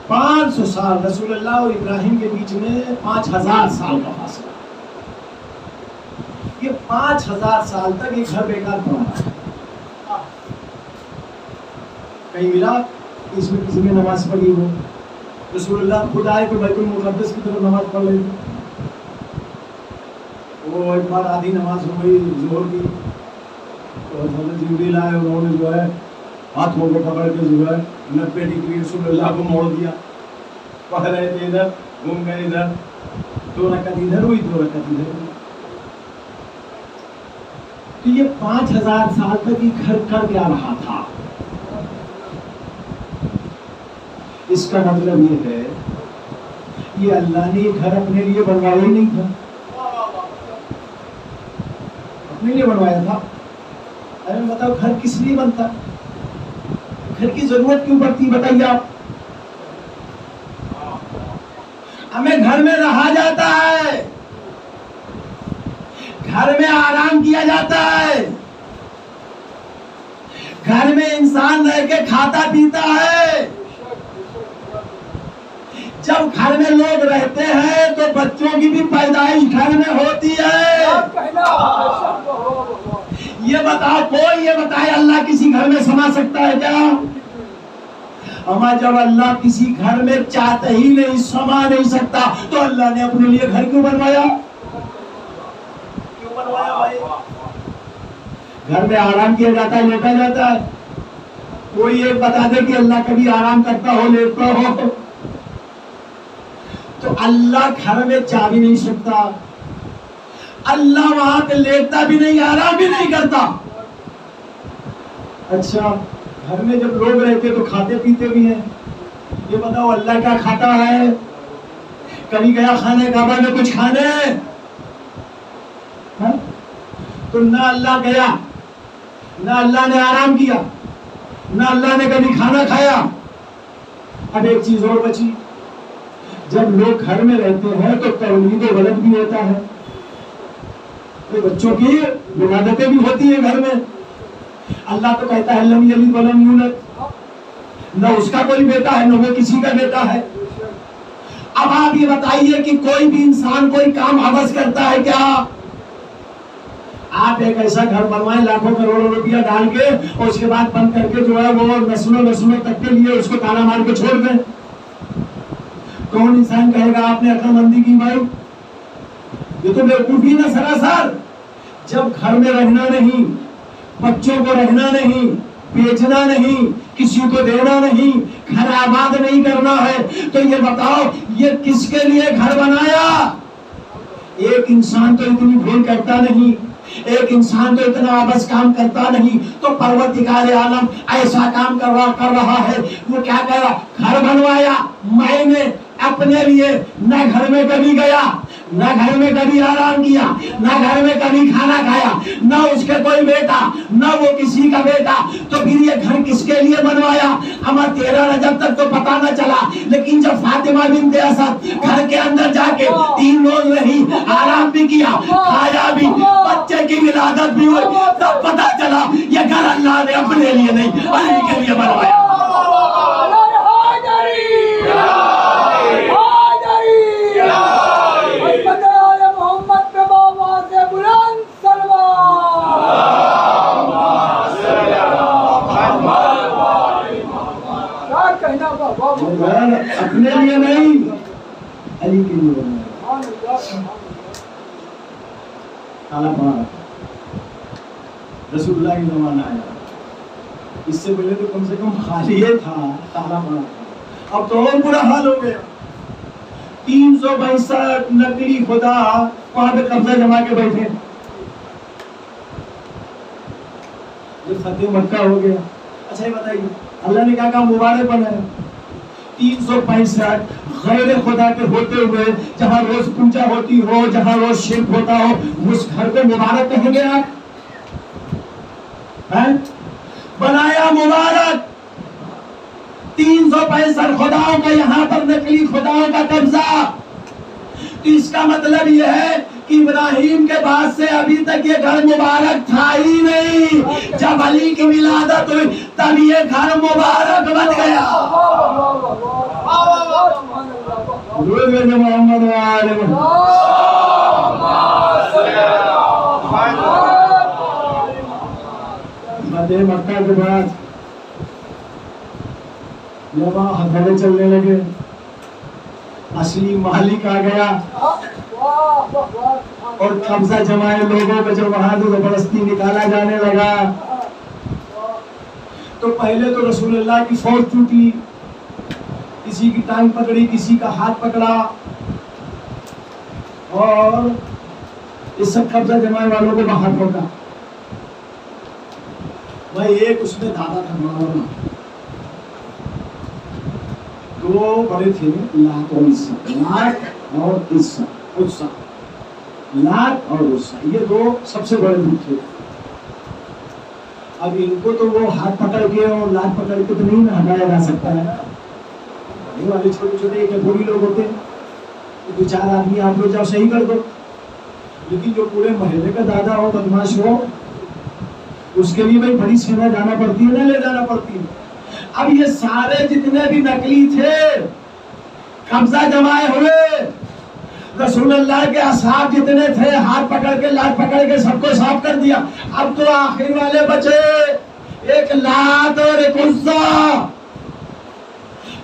500 سال رسول اللہ اور ابراہیم کے بیچ میں 5000 سال کا فاصلہ. یہ 5000 سال تک یہ گھر بیکار پڑا ہے. کہیں ملا اس میں کسی نے نماز پڑھی ہو؟ رسول اللہ خود آئے کہ بیت المقدس کی طرف نماز پڑھ لیں. وہ ایک بار آدھی نماز ہو گئی ظہر کی، تو حضرت جبریل آئے، انہوں نے جو ہے ہاتھوں کو پکڑ کے جو ہے 90 ڈگری رسول اللہ کو موڑ دیا. پڑھ رہے تھے ادھر، گھوم گئے ادھر، 2 رکعت ادھر ہوئی 2 رکعت ادھر ہوئی. تو یہ 5000 سال تک یہ گھر کر کیا رہا تھا؟ اس کا مطلب یہ ہے یہ اللہ نے یہ گھر اپنے لیے بنوایا ہی نہیں تھا، اپنے لیے بنوایا تھا. ارے بتاؤ گھر کس لیے بنتا؟ گھر کی ضرورت کیوں پڑتی بتائیے آپ؟ ہمیں گھر میں رہا جاتا ہے، گھر میں آرام کیا جاتا ہے، گھر میں انسان رہ کے کھاتا پیتا ہے. جب گھر میں لوگ رہتے ہیں تو بچوں کی بھی پیدائش گھر میں ہوتی ہے. یہ بتاؤ، کوئی یہ بتائے اللہ کسی گھر میں سما سکتا ہے کیا؟ اما جب اللہ کسی گھر میں چاہتے ہی نہیں، سما نہیں سکتا، تو اللہ نے اپنے لیے گھر کیوں بنوایا؟ کیوں بنوایا بھائی؟ گھر میں آرام کیا جاتا ہے، لیٹا جاتا ہے. کوئی ایک بتا دے کہ اللہ کبھی آرام کرتا ہو، لیٹتا ہو؟ اللہ گھر میں جا بھی نہیں سکتا، اللہ وہاں پہ لیٹتا بھی نہیں، آرام بھی نہیں کرتا۔ اچھا گھر میں جب لوگ رہتے تو کھاتے پیتے بھی ہیں، یہ بتاؤ اللہ کیا کھاتا ہے؟ کبھی گیا خانہ کعبہ میں کچھ کھانے؟ تو نہ اللہ گیا، نہ اللہ نے آرام کیا، نہ اللہ نے کبھی کھانا کھایا۔ اب ایک چیز اور بچی، جب لوگ گھر میں رہتے ہیں تو تولید و ولد بھی ہوتا ہے، تو بچوں کی ولادتیں بھی ہوتی ہیں گھر میں۔ اللہ تو کہتا ہے لم یلد ولم یولد، نہ اس کا کوئی بیٹا ہے نہ وہ کسی کا بیٹا ہے۔ اب آپ یہ بتائیے کہ کوئی بھی انسان کوئی کام عبث کرتا ہے کیا؟ آپ ایک ایسا گھر بنوائیں لاکھوں کروڑوں روپیہ ڈال کے اور اس کے بعد بند کر کے جو ہے وہ نسلوں تک کے لیے اس کو تالا مار کے چھوڑ دیں، کون انسان کہے گا آپ نے عقل مندی کی؟ بھائی یہ تو بیوقوفی نا سراسر۔ جب گھر میں رہنا نہیں، بچوں کو رہنا نہیں، بیچنا نہیں، کسی کو دینا نہیں، گھر آباد نہیں کرنا ہے، تو یہ بتاؤ یہ کس کے لیے گھر بنایا؟ ایک انسان تو اتنی بھول کرتا نہیں، ایک انسان تو اتنا عبث کام کرتا نہیں، تو پروردگار عالم ایسا کام کر رہا ہے۔ وہ کیا کہہ رہا؟ گھر بنوایا میں نے اپنے لیے، نہ گھر میں کبھی گیا، نہ گھر میں کبھی آرام کیا، نہ گھر میں کبھی کھانا کھایا، نہ اس کے کوئی بیٹا نہ وہ کسی کا بیٹا۔ تو پھر یہ گھر کس کے لیے بنوایا؟ ہمیں 13 رجب تک تو پتا نہ چلا، لیکن جب فاطمہ بنت اسد گھر کے اندر جا کے 3 روز رہی، آرام بھی کیا، کھایا بھی، بچے کی ولادت بھی ہوئی، تب پتا چلا یہ گھر اللہ نے اپنے لیے نہیں علی کے لیے بنوایا۔ اپنے لیے نہیں، علی کے لیے بنوایا۔ تالا پڑا رسول اللہ کی زمانہ آیا، اس سے پہلے تو کم سے کم خالی تھا، تالا پڑا تھا، اب تو اور برا حال ہو گیا۔ 362 نقلی خدا وہاں پہ قبضہ جما کے بیٹھے۔ جب فتح مکہ ہو گیا، اچھا یہ بتائیے اللہ نے کیا کہا؟ مبارک بنایا 365 غیر خدا کے ہوتے ہوئے، جہاں روز پوجا ہوتی ہو، جہاں روز شرک ہوتا ہو، اس گھر کو مبارک کہیں گے آپ؟ بنایا مبارک۔ 365 خداؤں کا یہاں پر نقلی خداؤں کا قبضہ۔ تو اس کا مطلب یہ ہے کہ ابراہیم کے بعد سے ابھی تک یہ گھر مبارک تھا ہی نہیں، جب علی کی ولادت ہوئی تب یہ گھر مبارک بن گیا۔ محمد فتح مکہ کے بعد جب ہتھیلے چلنے لگے، اصلی مالک آ گیا اور قبضہ جمائے لوگوں کو جب وہاں سے زبردستی نکالا جانے لگا، تو پہلے تو رسول اللہ کی فوج ٹوٹی، کسی کی ٹانگ پکڑی، کسی کا ہاتھ پکڑا، اور اس سب قبضہ جمائے والوں کو باہر پھینکا۔ بھائی ایک اس میں دادا تھا مولانا، دو بڑے تھے، لات اور عزت، لات اور عزت، لات اور عزت، یہ دو سب سے بڑے دکھ تھے۔ اب ان کو تو وہ ہاتھ پکڑ کے اور لات پکڑ کے تو نہیں ہٹایا جا سکتا ہے، یہ والے چھوٹے چھوٹے ایک بوڑھی لوگ ہوتے ہیں، دو چار آدمی آپ لوگ جاؤ صحیح کر دو، لیکن جو پورے محلے کا دادا ہو، بدماش ہو، اس کے لیے بھائی بڑی سینا جانا پڑتی ہے، نہ لے جانا پڑتی ہے۔ اب یہ سارے جتنے بھی نقلی تھے، قبضہ جمائے ہوئے، رسول اللہ کے اصحاب جتنے تھے، ہاتھ پکڑ کے لات پکڑ کے سب کو صاف کر دیا۔ اب تو آخر والے بچے، ایک لات اور ایک عزا،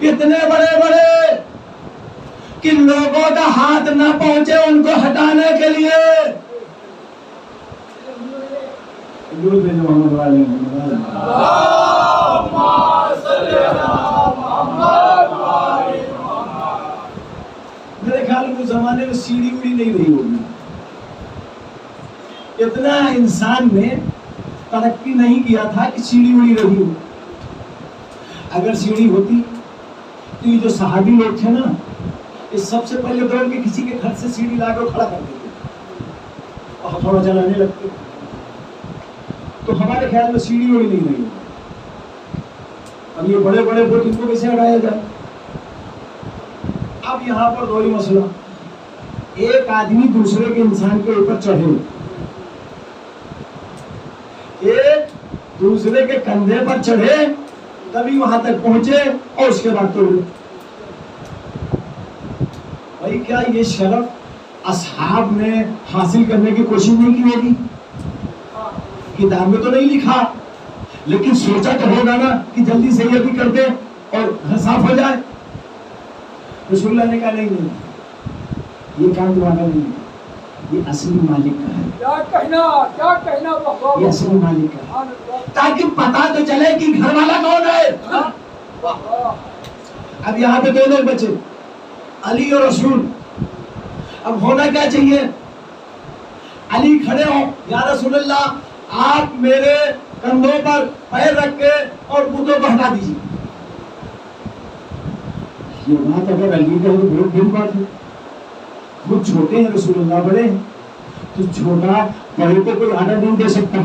اتنے بڑے بڑے کہ لوگوں کا ہاتھ نہ پہنچے ان کو ہٹانے کے لیے۔ محمد والے میرے خیال اس زمانے میں سیڑھی ویڑھی نہیں رہی ہوگی. اتنا انسان نے ترقی نہیں کیا تھا کہ سیڑھی ویڑھی رہی ہو. اگر سیڑھی ہوتی تو یہ جو صحابی لوگ تھے نا، یہ سب سے پہلے دوڑ کے کسی کے گھر سے سیڑھی لا کے کھڑا کر دیتے اور تھوڑا چلانے لگتے. تو ہمارے خیال میں سیڑھی ویڑھی نہیں رہی. اب یہ بڑے بڑے بوٹ ان کو کیسے ہٹایا جائے؟ اب یہاں پر دو ہی مسئلہ، ایک آدمی دوسرے کے انسان کے اوپر چڑھے، ایک دوسرے کے کندھے پر چڑھے تبھی وہاں تک پہنچے اور اس کے بعد توڑے. بھائی کیا یہ شرف اصحاب نے حاصل کرنے کی کوشش نہیں کی ہوگی؟ کتاب میں تو نہیں لکھا، لیکن سوچا تو ہوگا نا کہ جلدی سے یہ بھی کر دے اور گھر صاف ہو جائے. رسول اللہ نے کہا نہیں، یہ کام تمہارا نہیں ہے، یہ اصلی مالک کا ہے. کیا کہنا یہ اصلی مالک کا ہے، تاکہ پتا تو چلے کہ گھر والا کون ہے. اب یہاں پہ دو لوگ بچے، علی اور رسول. اب ہونا کیا چاہیے؟ علی کھڑے ہو، یا رسول اللہ آپ میرے کندھوں پر پیر رکھ کے اور بتوں کو ہٹا دیجیے. یہ بات اگر علی کا تو بہت بڑی بات ہے. خود چھوٹے ہیں، رسول اللہ بڑے ہیں، تو چھوٹا بڑے کو کوئی آرڈر نہیں دے سکتا.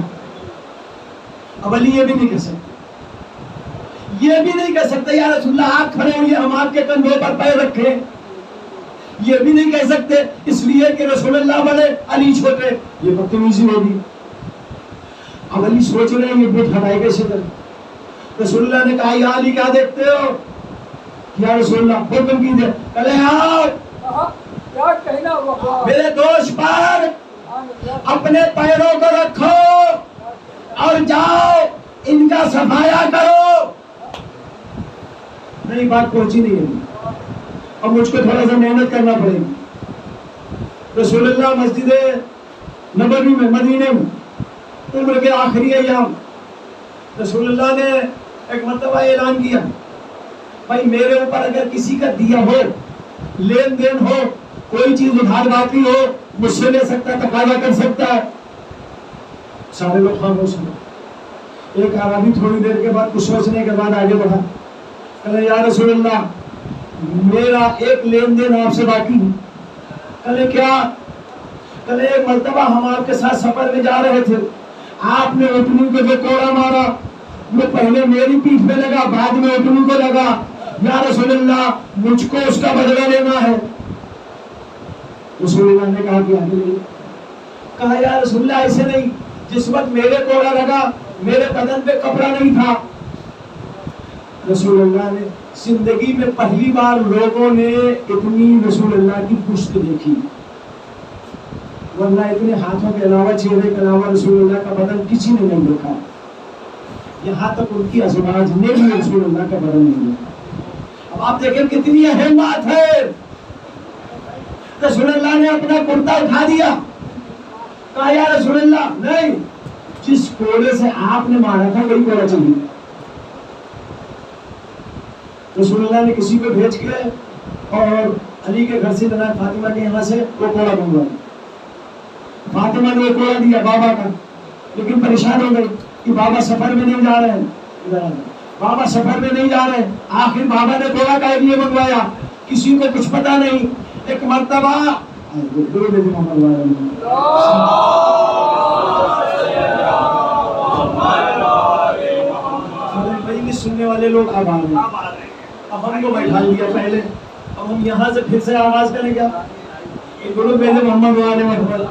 اب علی یہ بھی نہیں کہہ سکتے، یہ بھی نہیں کہہ سکتے یا رسول اللہ آپ کھڑے ہوئے ہم آپ کے کندھوں پر پیر رکھے. یہ بھی نہیں کہہ سکتے اس لیے کہ رسول اللہ بڑے علی چھوٹے، یہ بدتمیزی ہوگی. اب علی سوچ رہے ہیں یہ بت ہٹائے کیسے کریں. رسول اللہ نے کہا یا علی کیا دیکھتے ہو؟ یا رسول اللہ حکم کیجیے. کہے آؤ میرے دوست پر اپنے پیروں کو رکھو اور جاؤ ان کا صفایا کرو. نہیں بات پہنچی نہیں ہے، اب مجھ کو تھوڑا سا محنت کرنا پڑے گی. رسول اللہ مسجد نبوی میں مدینے میں عمر کے آخری ایام رسول اللہ نے ایک مرتبہ اعلان کیا، بھائی میرے اوپر اگر کسی کا دیا ہو، لین دین ہو، کوئی چیز ادھار باقی ہو، مجھ سے لے سکتا ہے، تقاضا کر سکتا ہے. سارے لوگ خاموش ہوئے. ایک عربی تھوڑی دیر کے بعد کچھ سوچنے کے بعد آگے بڑھا، کہا یا رسول اللہ میرا ایک لین دین آپ سے باقی ہے. کہے کیا؟ کہے ایک مرتبہ ہم آپ کے ساتھ سفر میں جا رہے تھے، آپ نے اٹھنی کو جو کوڑا مارا وہ پہلے میری پیٹھ پہ لگا، بعد میں اٹھنی کو لگا. یا رسول اللہ مجھ کو اس کا بدلہ لینا ہے. رسول اللہ نے کہا کہ آگے لے. کہا یا رسول اللہ ایسے نہیں، جس وقت میرے کوڑا لگا میرے بدن پہ کپڑا نہیں تھا. رسول اللہ نے زندگی میں پہلی بار لوگوں نے اتنی رسول اللہ کی پشت دیکھی، ورنہ اتنے ہاتھوں کے علاوہ چہرے کے علاوہ رسول اللہ کا بدن کسی نے نہیں دیکھا. یہاں تک ان کی ازواج نے بھی رسول اللہ کا بدن نہیں دیکھا. اب آپ دیکھیں کتنی اہم بات ہے. رسول اللہ نے اپنا کرتا اٹھا دیا، کہا یا رسول اللہ نہیں، جس کوڑے سے آپ نے مارا تھا وہی کوڑا چاہیے. رسول اللہ نے کسی کو بھیج کے اور علی کے گھر سے جناب فاطمہ کے یہاں سے وہ کوڑا منگوایا. فاطمہ نے وہ کوڑا دیا بابا کا، لیکن پریشان ہو گئی کہ بابا سفر میں نہیں جا رہے ہیں، بابا سفر میں نہیں جا رہے ہیں. آخر بابا نے کوڑا کا لیے منگوایا، کسی کو کچھ پتا نہیں. ایک مرتبہ سننے والے لوگ اب آ رہے ہیں. اب ہم کو بیٹھا لیا پہلے، اب ہم یہاں سے پھر سے آواز کریں کیا؟ بولو پہلے محمد والے محمد.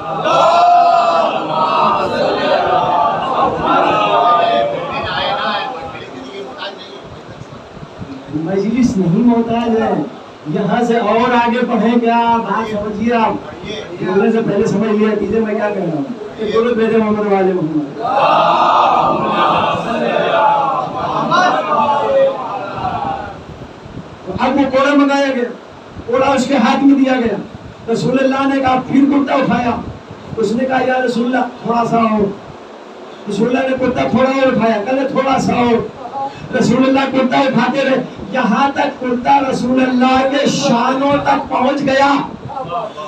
مجلس نہیں محتاج ہے، یہاں سے اور آگے پڑھیں کیا؟ بات سمجھیے آپ، بولنے سے پہلے سمجھ لیا کیجیے میں کیا کہہ رہا ہوں. بولو پہلے محمد والے محمد. اب وہ کوڑا منگایا گیا، کوڑا اس کے ہاتھ میں دیا گیا. رسول اللہ نے کہا پھر کرتا اٹھایا. اس نے کہا یا رسول اللہ تھوڑا سا اور. رسول اللہ نے کرتا تھوڑا اور اٹھایا، کہا تھوڑا سا اور. رسول اللہ کرتا اٹھاتے رہے، یہاں تک کرتا رسول اللہ کے شانوں تک پہنچ گیا.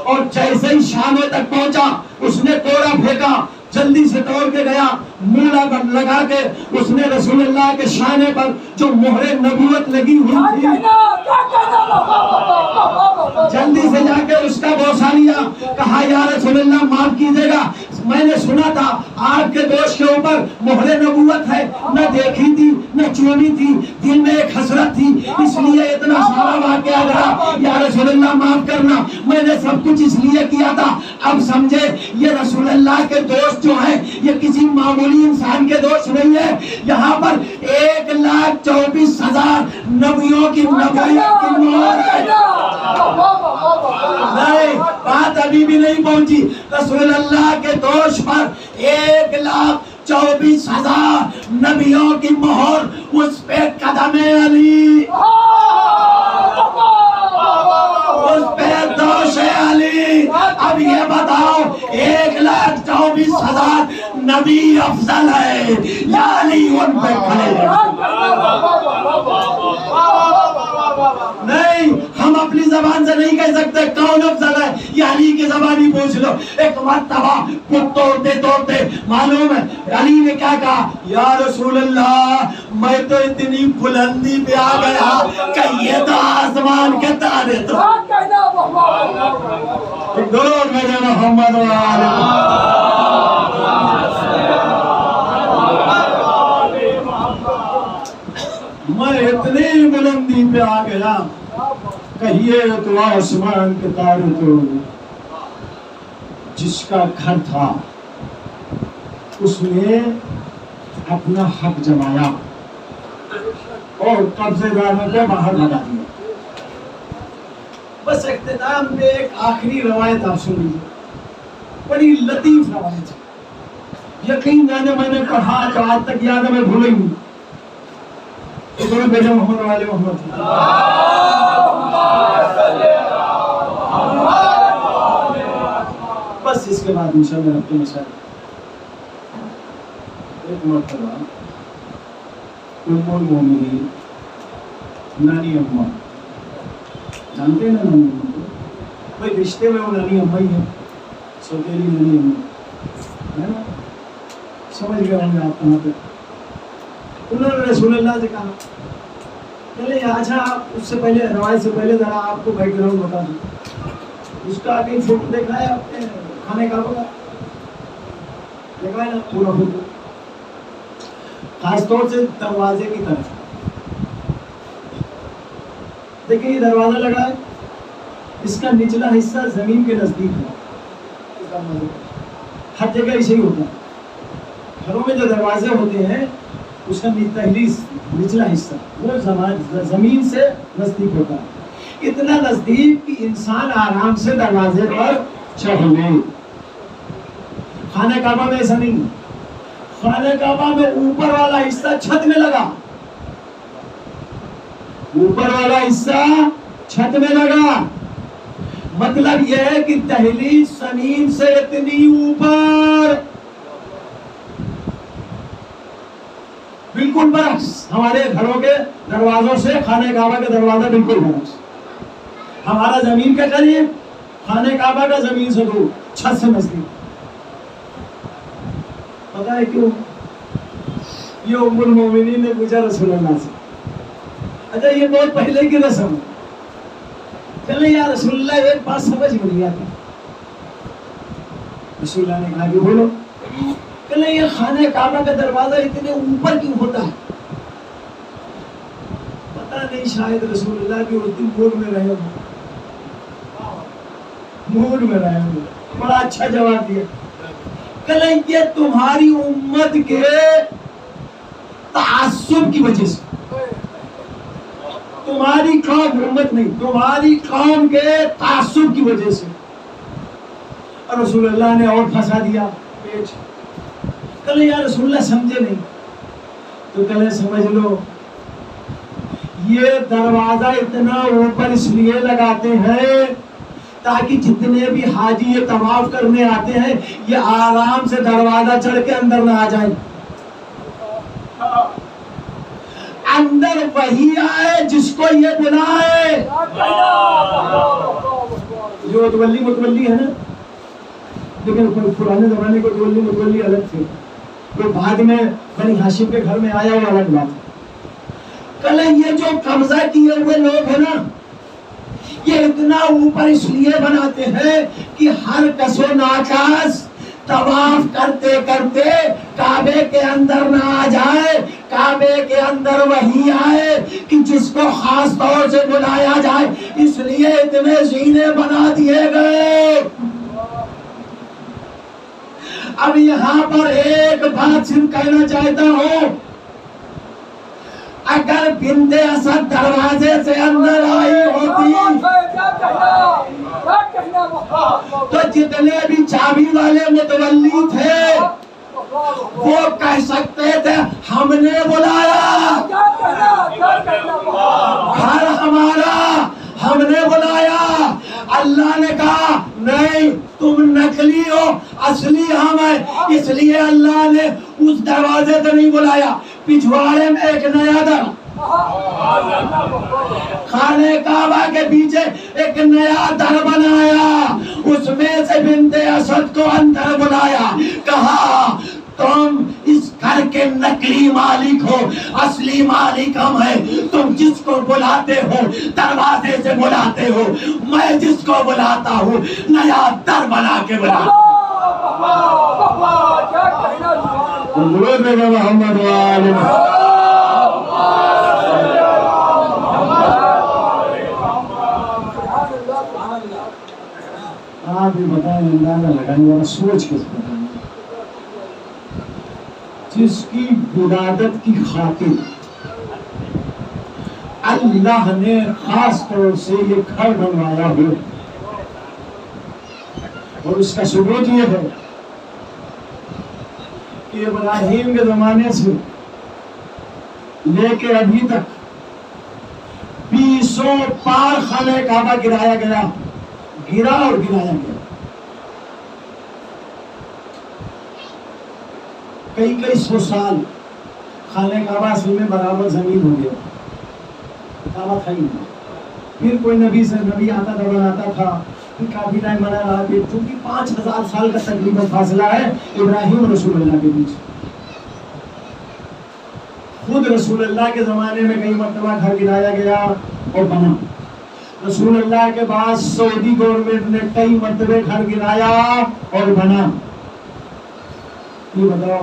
اور جیسے ہی شانے تک پہنچا اس نے کوڑا پھینکا، جلدی سے دوڑ کے گیا، مولا لگا کے اس نے رسول اللہ کے شانے پر جو مہر نبوت لگی ہوئی تھی جلدی سے جا کے اس کا بوسہ لیا، کہا یا رسول اللہ معاف کیجیے گا، میں نے سنا تھا آپ کے دوست کے اوپر مہر نبوت ہے، نہ دیکھی تھی نہ چونی تھی، دل میں ایک حسرت تھی، اس لیے اتنا سارا واقعہ رہا، یا رسول اللہ معاف کرنا، میں نے سب کچھ اس لیے کیا تھا۔ اب سمجھے یہ رسول اللہ کے دوست جو ہیں یہ کسی معمولی انسان کے دوست نہیں ہے، یہاں پر 1,24,000 نبیوں کی نبوت کی مہر ہے۔ نہیں، بات ابھی بھی نہیں پہنچی، رسول اللہ کے دوست پر 1,24,000 نبیوں کی مہر، اس پہ قدم علی، اس پہ دوش علی۔ اب یہ بتاؤ 1,24,000 نبی افضل ہے یا علی ان پہ کھڑے ہیں؟ نہیں، ہم اپنی زبان سے نہیں کہہ سکتے کون افضل ہے، یہ علی کی زبانی پوچھ لو۔ ایک مرتبہ پت توڑتے توڑتے معلوم ہے علی نے کیا کہا، یا رسول اللہ میں تو اتنی بلندی پہ آ گیا کہ یہ تو آسمان کے تارے تو درود میرے محمد میں اتنی بلندی پہ آ گیا کہیے تو آسمان کے تارے تو جس کا گھر تھا اس نے اپنا حق جمایا اور قبضے داروں کو باہر لگا دیا۔ بس اختتام میں ایک آخری روایت آپ سن لیجیے، بڑی لطیف روایت ہے، یقین جانے میں نے پڑھا جو آج تک یاد ہے، میں بھولے ہوں۔ بیٹا محمد والے محمد بس اس کے بعد انشاءاللہ رب کے مسائل۔ ایک مرتبہ ام المومنین نانی اماں، جانتے ہیں نا نانی اماں کو؟ بھائی رشتے میں وہ نانی اماں ہی ہے، سوتیلی نانی اماں ہے نا، سمجھ گئے ہوں گے آپ کہاں پہ۔ انہوں نے رسول اللہ سے کہا چلے اچھا آپ اس سے پہلے روایت سے پہلے ذرا آپ کو بیک گراؤنڈ بتا دوں، اس کا کہیں فوٹو دیکھا ہے آپ نے کھانے کا ہوگا، دیکھا ہے نا پورا فوٹو، خاص طور سے دروازے کی طرف دیکھیں، یہ دروازہ لگا ہے، اس کا نچلا حصہ زمین کے نزدیک ہے، ہر جگہ ایسے ہی ہوتا ہے، گھروں میں جو دروازے ہوتے ہیں اس کا نچلا حصہ وہ زمین سے نزدیک ہوتا ہے، اتنا نزدیک کہ انسان آرام سے دروازے پر چڑھ لے۔ خانہ کعبہ میں ایسا نہیں، خانہ کعبہ میں اوپر والا حصہ چھت میں لگا، اوپر والا حصہ چھت میں لگا، مطلب یہ ہے کہ دہلیز زمین سے اتنی اوپر، بالکل برعکس ہمارے گھروں کے دروازوں سے خانہ کعبہ کا دروازہ بالکل برعکس، ہمارا زمین کے قریب، خانہ کعبہ کا زمین سے دور، چھت سے نزدیک۔ پتہ ہے کیوں؟ یہ ام المومنین نے پوچھا رسول اللہ سے، اچھا یہ بہت پہلے کی رسم ہے، چلے یا رسول اللہ ایک بات سمجھ میں نہیں آتی۔ رسول اللہ نے کہا کہ بولو، چلے یہ خانہ کعبہ کا دروازہ اتنے اوپر کیوں ہوتا ہے؟ پتہ نہیں، شاید رسول اللہ بھی اس دن موڈ میں رہے ہوں، موڈ میں رہے ہوں، بڑا اچھا جواب دیا، کہ یہ تمہاری امت کے تعصب کی وجہ سے، تمہاری قوم، امت نہیں، تمہاری قوم کے تعصب کی وجہ سے۔ اور رسول اللہ نے اور پھنسا دیا پیچ، کہلے یا رسول اللہ سمجھے نہیں، تو کہلے سمجھ لو یہ دروازہ اتنا اوپر اس لیے لگاتے ہیں تاکہ جتنے بھی حاجی یہ طواف کرنے آتے ہیں یہ آرام سے دروازہ چڑھ کے اندر نہ آ جائیں، اندر وہی آئے جس کو یہ بنا ہے، جو متولی ہے نا، لیکن پرانے زمانے کو متولی الگ تھے، وہ بعد میں بنی ہاشم کے گھر میں آیا وہ الگ بات۔ کل یہ جو قبضہ کیے ہوئے لوگ ہیں نا، یہ اتنا اوپر اس لیے بناتے ہیں کہ ہر کس و ناکاس طواف کرتے کرتے کعبے کے اندر نہ آ جائے، کعبے کے اندر وہی آئے کہ جس کو خاص طور سے بلایا جائے، اس لیے اتنے زینے بنا دیے گئے۔ اب یہاں پر ایک بات صرف کہنا چاہتا ہوں، اگر بنت اسد دروازے سے اندر آئی ہوتی تو جتنے بھی چابی والے متولی تھے وہ کہہ سکتے تھے ہم نے بلایا، گھر ہمارا، ہم نے بلایا۔ اللہ نے کہا نہیں، تم نقلی ہو، اصلی ہم ہیں، اس لیے اللہ نے اس دروازے سے نہیں بلایا۔ پچھواڑے میں ایک نیا در، خانہ کعبہ کے پیچھے ایک نیا در بنایا، اس میں سے بنت اسد کو اندر بلایا، کہا تم اس گھر کے نقلی مالک ہو، اصلی مالک ہم ہیں، تم جس کو بلاتے ہو دروازے سے بلاتے ہو، میں جس کو بلاتا ہوں نیا در بنا کے بلاتا ہوں۔ محمد آپ بھی بتائیں، اندازہ لگائیں اور سوچ کے بتائیں، جس کی ولادت کی خاطر اللہ نے خاص طور سے یہ گھر بنوایا ہو، اور اس کا ثبوت یہ ہے کہ ابراہیم کے زمانے سے لے کے ابھی تک 200 بار خانہ کعبہ گرایا گیا، گرا اور گرایا گیا، کئی سو سال خانہ کعبہ اصل میں برابر زمین ہو گیا، کعبہ تھا ہی نہیں۔ پھر کوئی نبی سے نبی آتا تھا، بناتا تھا، پھر کافی ٹائم بنا رہا، پھر چونکہ 5000 سال کا تقریباً فاصلہ ہے ابراہیم اور رسول اللہ کے بیچ۔ خود رسول اللہ کے زمانے میں کئی مرتبہ گھر گرایا گیا اور بنا، رسول اللہ کے بعد سعودی گورنمنٹ نے کئی مرتبہ گھر گرایا اور بنا۔ یہ بتاؤ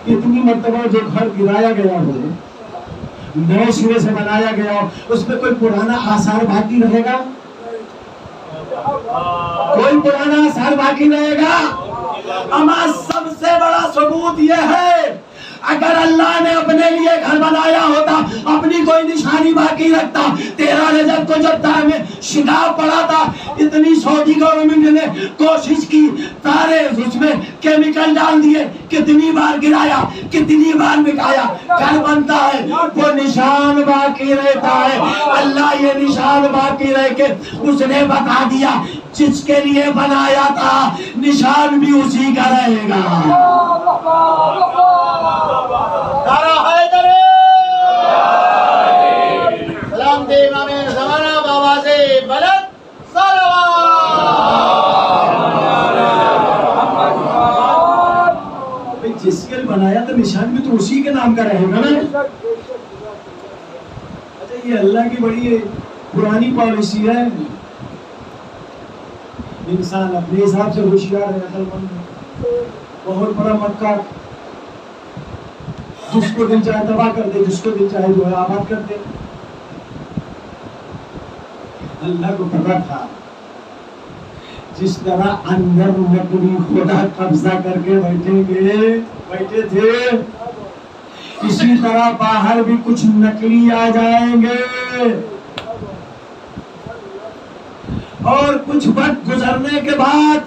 اتنی مرتبہ جو گھر گرایا گیا ہو، نئے سرے سے بنایا گیا ہو، اس میں کوئی پرانا آثار باقی رہے گا؟ کوئی پرانا آثار باقی رہے گا؟ اما سب سے بڑا ثبوت یہ ہے، اگر اللہ نے اپنے لیے گھر بنایا ہوتا، اپنی کوئی نشانی باقی رکھتا، 13 رجب کو جب در میں شگاف پڑا تھا، اتنی سعودی گورنمنٹ نے کوشش کی، سارے اس میں کیمیکل ڈال دیے، کتنی بار گرایا، کتنی بار مٹایا، گھر بنتا ہے، وہ نشان باقی رہتا ہے۔ اللہ یہ نشان باقی رہ کے اس نے بتا دیا جس کے لیے بنایا تھا نشان بھی اسی کا رہے گا۔ سلام دے امام زمانہ بآواز بلند جس کے بنایا تو نشان بھی تو اسی کے نام کا رہے گا نا۔ اچھا یہ اللہ کی بڑی پرانی پالیسی ہے، انسان اپنے حساب سے ہوشیار ہے، عقل مند ہے، بہت بڑا مکہ، جس کو دل چاہے تباہ کر دے، جس کو دل چاہے جو ہے آباد کر دے۔ اللہ کو پتا تھا جس طرح اندر نقلی خدا قبضہ کر کے بیٹھے تھے، اسی طرح باہر بھی کچھ نقلی آ جائیں گے، اور کچھ وقت گزرنے کے بعد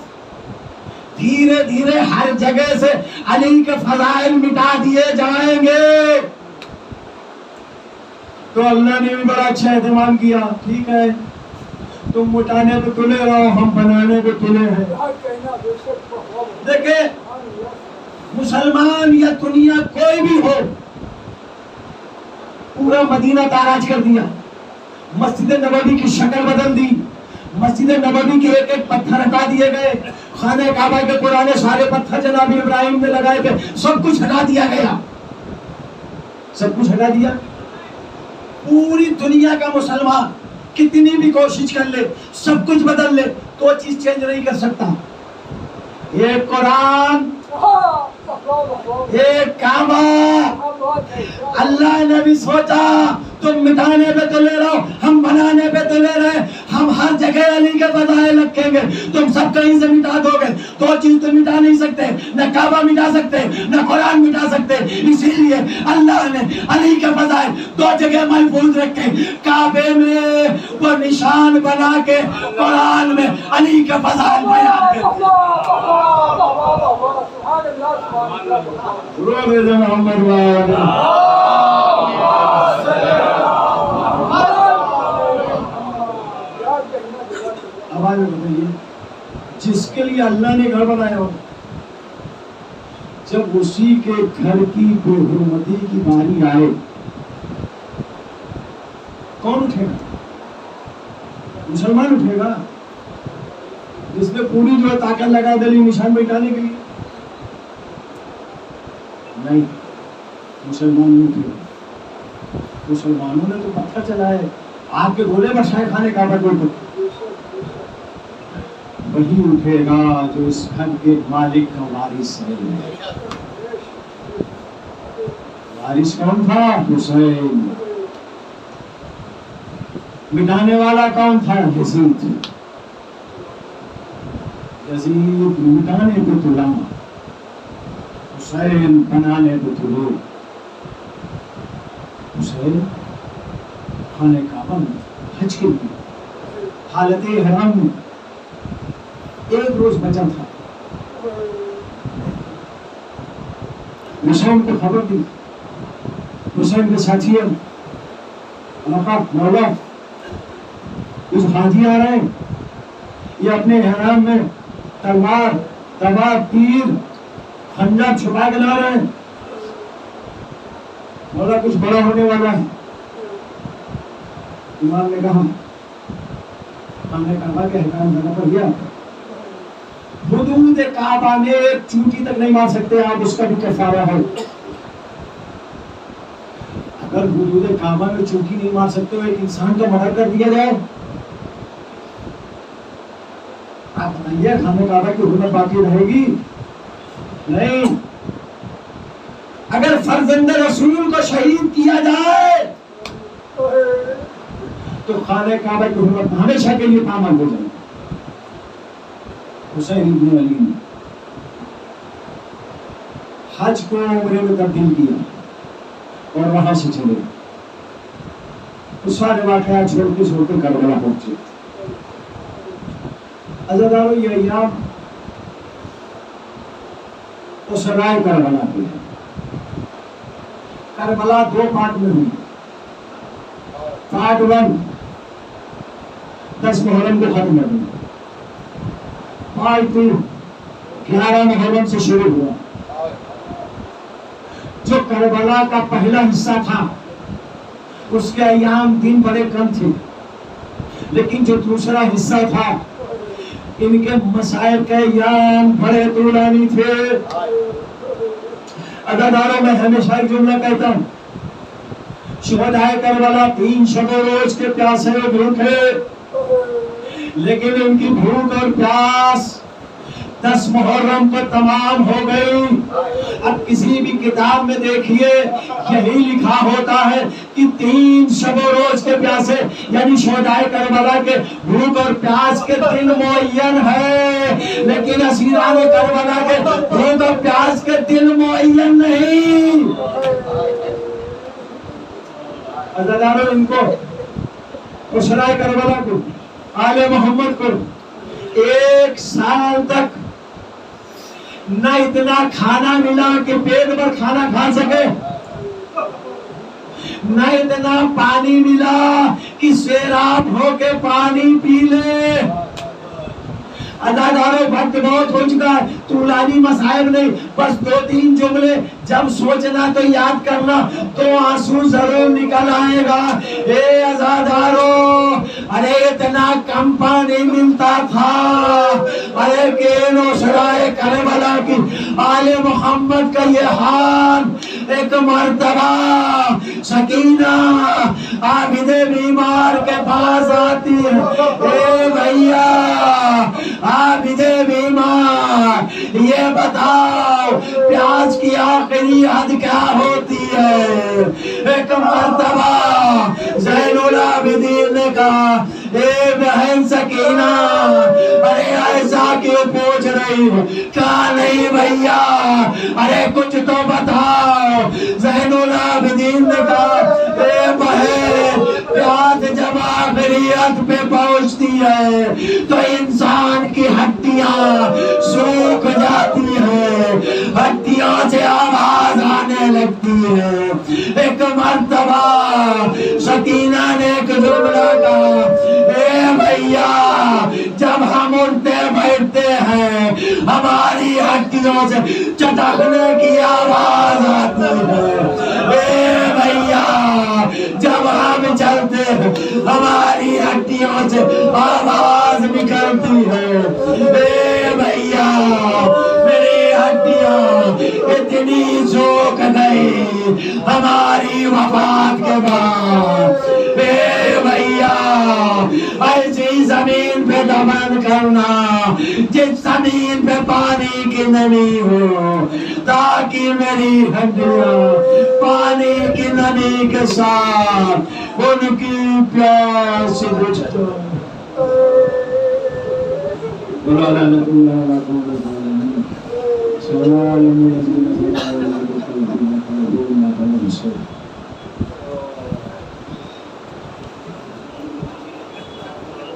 دھیرے دھیرے ہر جگہ سے علی کے فضائل مٹا دیے جائیں گے۔ تو اللہ نے بھی بڑا اچھا اہتمام کیا، ٹھیک ہے تم مٹانے پہ تلے رہو، ہم بنانے پہ تلے ہیں۔ دیکھیں مسلمان یا دنیا کوئی بھی ہو، پورا مدینہ تاراج کر دیا، مسجد نبوی کی شکل بدل دی، مسجد نبوی کے ایک ایک پتھر ہٹا دیے گئے، خانہ کعبہ کے پرانے سارے پتھر جناب ابراہیم نے لگائے تھے سب کچھ ہٹا دیا گیا، سب کچھ ہٹا دیا۔ پوری دنیا کا مسلمان کتنی بھی کوشش کر لے، سب کچھ بدل لے، تو چیز چینج نہیں کر سکتا۔ ایک قرآن، ایک کعبہ، اللہ نے بھی سوچا تم مٹانے پہ تو لے رہو، ہم بنانے پہ تو لے رہے، ہم ہر جگہ علی کے فضائل رکھیں گے، تم سب کہیں سے مٹا دو گے، دو چیز تو مٹا نہیں سکتے، نہ کعبہ مٹا سکتے نہ قرآن مٹا سکتے، اسی لیے اللہ نے علی کے فضائل دو جگہ محفوظ رکھے، کعبے میں وہ نشان بنا کے، قرآن میں علی کے فضائل بیان کرتے۔ اب آگے بتائیے، جس کے لیے اللہ نے گھر بنایا ہو، جب اسی کے گھر کی بے حرمتی کی باری آئے، کون اٹھے گا؟ مسلمان اٹھے گا، جس نے پوری جو ہے طاقت لگا دلی نشان مٹانے کے لیے؟ نہیں، مسلمان نہیں اٹھے۔ مسلمانوں نے تو پتھر چلائے، آپ کے گولے برسائے خانے کعبہ کے اوپر۔ وہی اٹھے گا جو اس گھر کے مالک کا وارث ہے۔ وارث کون تھا؟ حسین۔ مٹانے والا کون تھا؟ یزید۔ یزید مٹانے کو تلا، حسین بنانے کو تلو۔ حسین خانہ کعبہ میں حج کے لیے حالت حرام میں ایک روز بچا تھا، حسین کو خبر دی، حسین کے ساتھیوں مولا کچھ حاجی آ رہے ہیں، یہ اپنے احرام میں تلوار، تبار، تیر، خنجر چھپا کے لا رہے ہیں، مولا کچھ بڑا ہونے والا ہے۔ امام نے کہا خانہ کعبہ کے احکام جگہ پر گیا، حدود کعبہ میں ایک چونٹی تک نہیں مار سکتے آپ، اس کا بھی کفارہ ہے۔ اگر حدود کعبہ میں چونٹی نہیں مار سکتے ایک انسان کا مرڈر کر دیا جائے، آپ بتائیے خانہ کعبہ کی حرمت باقی رہے گی؟ نہیں۔ اگر فرزند رسول کو شہید کیا جائے تو خانہ کعبہ کی حرمت ہمیشہ کے لیے پامال ہو جائے۔ حسین ابن علی نے حج کو عمرے میں تبدیل کیا اور وہاں سے چلے، اس سارے واقعات چھوڑتے چھوڑتے کربلا پہنچے۔ عزیزانو، یہ ایام اس رائے کربلا کی ہے۔ کربلا دو پارٹ میں ہوئی۔ پارٹ 1 10 محرم کو ختم ہوئی، پارٹ 2 11 محرم سے شروع ہوا۔ جو کربلا کا پہلا حصہ تھا اس کے ایام دن بڑے کم تھے، لیکن جو دوسرا حصہ تھا ان کے مسائل کے ایام بڑے طولانی تھے۔ عزیزانو، میں ہمیشہ ایک جملہ کہتا ہوں، شہدائے کربلا 3 شب و روز کے پیاسے بھوکے، لیکن ان کی بھوک اور پیاس 10 محرم کو تمام ہو گئی۔ اب کسی بھی کتاب میں دیکھیے یہی لکھا ہوتا ہے کہ 3 شب و روز کے پیاسے، یعنی شہدائے کربلا کے بھوک اور پیاس کے دن معین ہے، لیکن اسیران کربلا کے بھوک اور پیاس کے دن معین نہیں۔ عزیزانو، ان کو اسرائے کربلا کو، آل محمد کو 1 سال تک نہ اتنا کھانا ملا کہ پیٹ پر کھانا کھا سکے، نہ اتنا پانی ملا کہ سیراب ہو کے پانی پی لے۔ عزیزانو، وقت بہت ہو چکا ہے، طولانی مصائب نہیں، بس 2-3 جملے جب سوچنا تو یاد کرنا تو آنسو ضرور نکل آئے گا۔ اے عزادارو، ارے اتنا کم پانی ملتا تھا، ارے کہ نوشرائے کربلا کی آل محمد کا یہ حال۔ ایک مرتبہ سکینہ عابد بیمار کے پاس آتی ہے، اے بھیا عابد بیمار یہ بتاؤ پیاز کی آخری حد کیا ہوتی ہے؟ ایک مرتبہ زین العابدین نے کہا اے بہن سکینہ، ارے ایسا کیوں پوچھ رہی ہو؟ کہا نہیں بھیا، ارے کچھ تو بتاؤ۔ زین العابدین نے کہا اے بہن پیاز جب آخری حد پہ پہنچتی ہے تو انسان کی ہڈیاں سوکھ جاتی ہیں، ہڈیوں سے آواز آنے لگتی ہے۔ ایک مرتبہ سکینہ نے ایک جملہ کہا اے بھیا جب ہم اٹھتے بیٹھتے ہیں ہماری ہڈیوں سے چٹکنے کی آواز آتی ہے، اے بھیا جب ہم چلتے ہیں ہماری ہڈیوں سے آواز نکلتی ہے، اے بھیا میری ہڈیاں اتنی سوکھ گئی ہماری وفات کے بعد، اے بھیا ایسی زمین پہ دفن کرنا جس زمین پہ پانی کی نمی ہو، تاکہ میری ہڈیاں پانی کی نمی کے ساتھ ان کی پیاس بجھ جائے۔ اللہ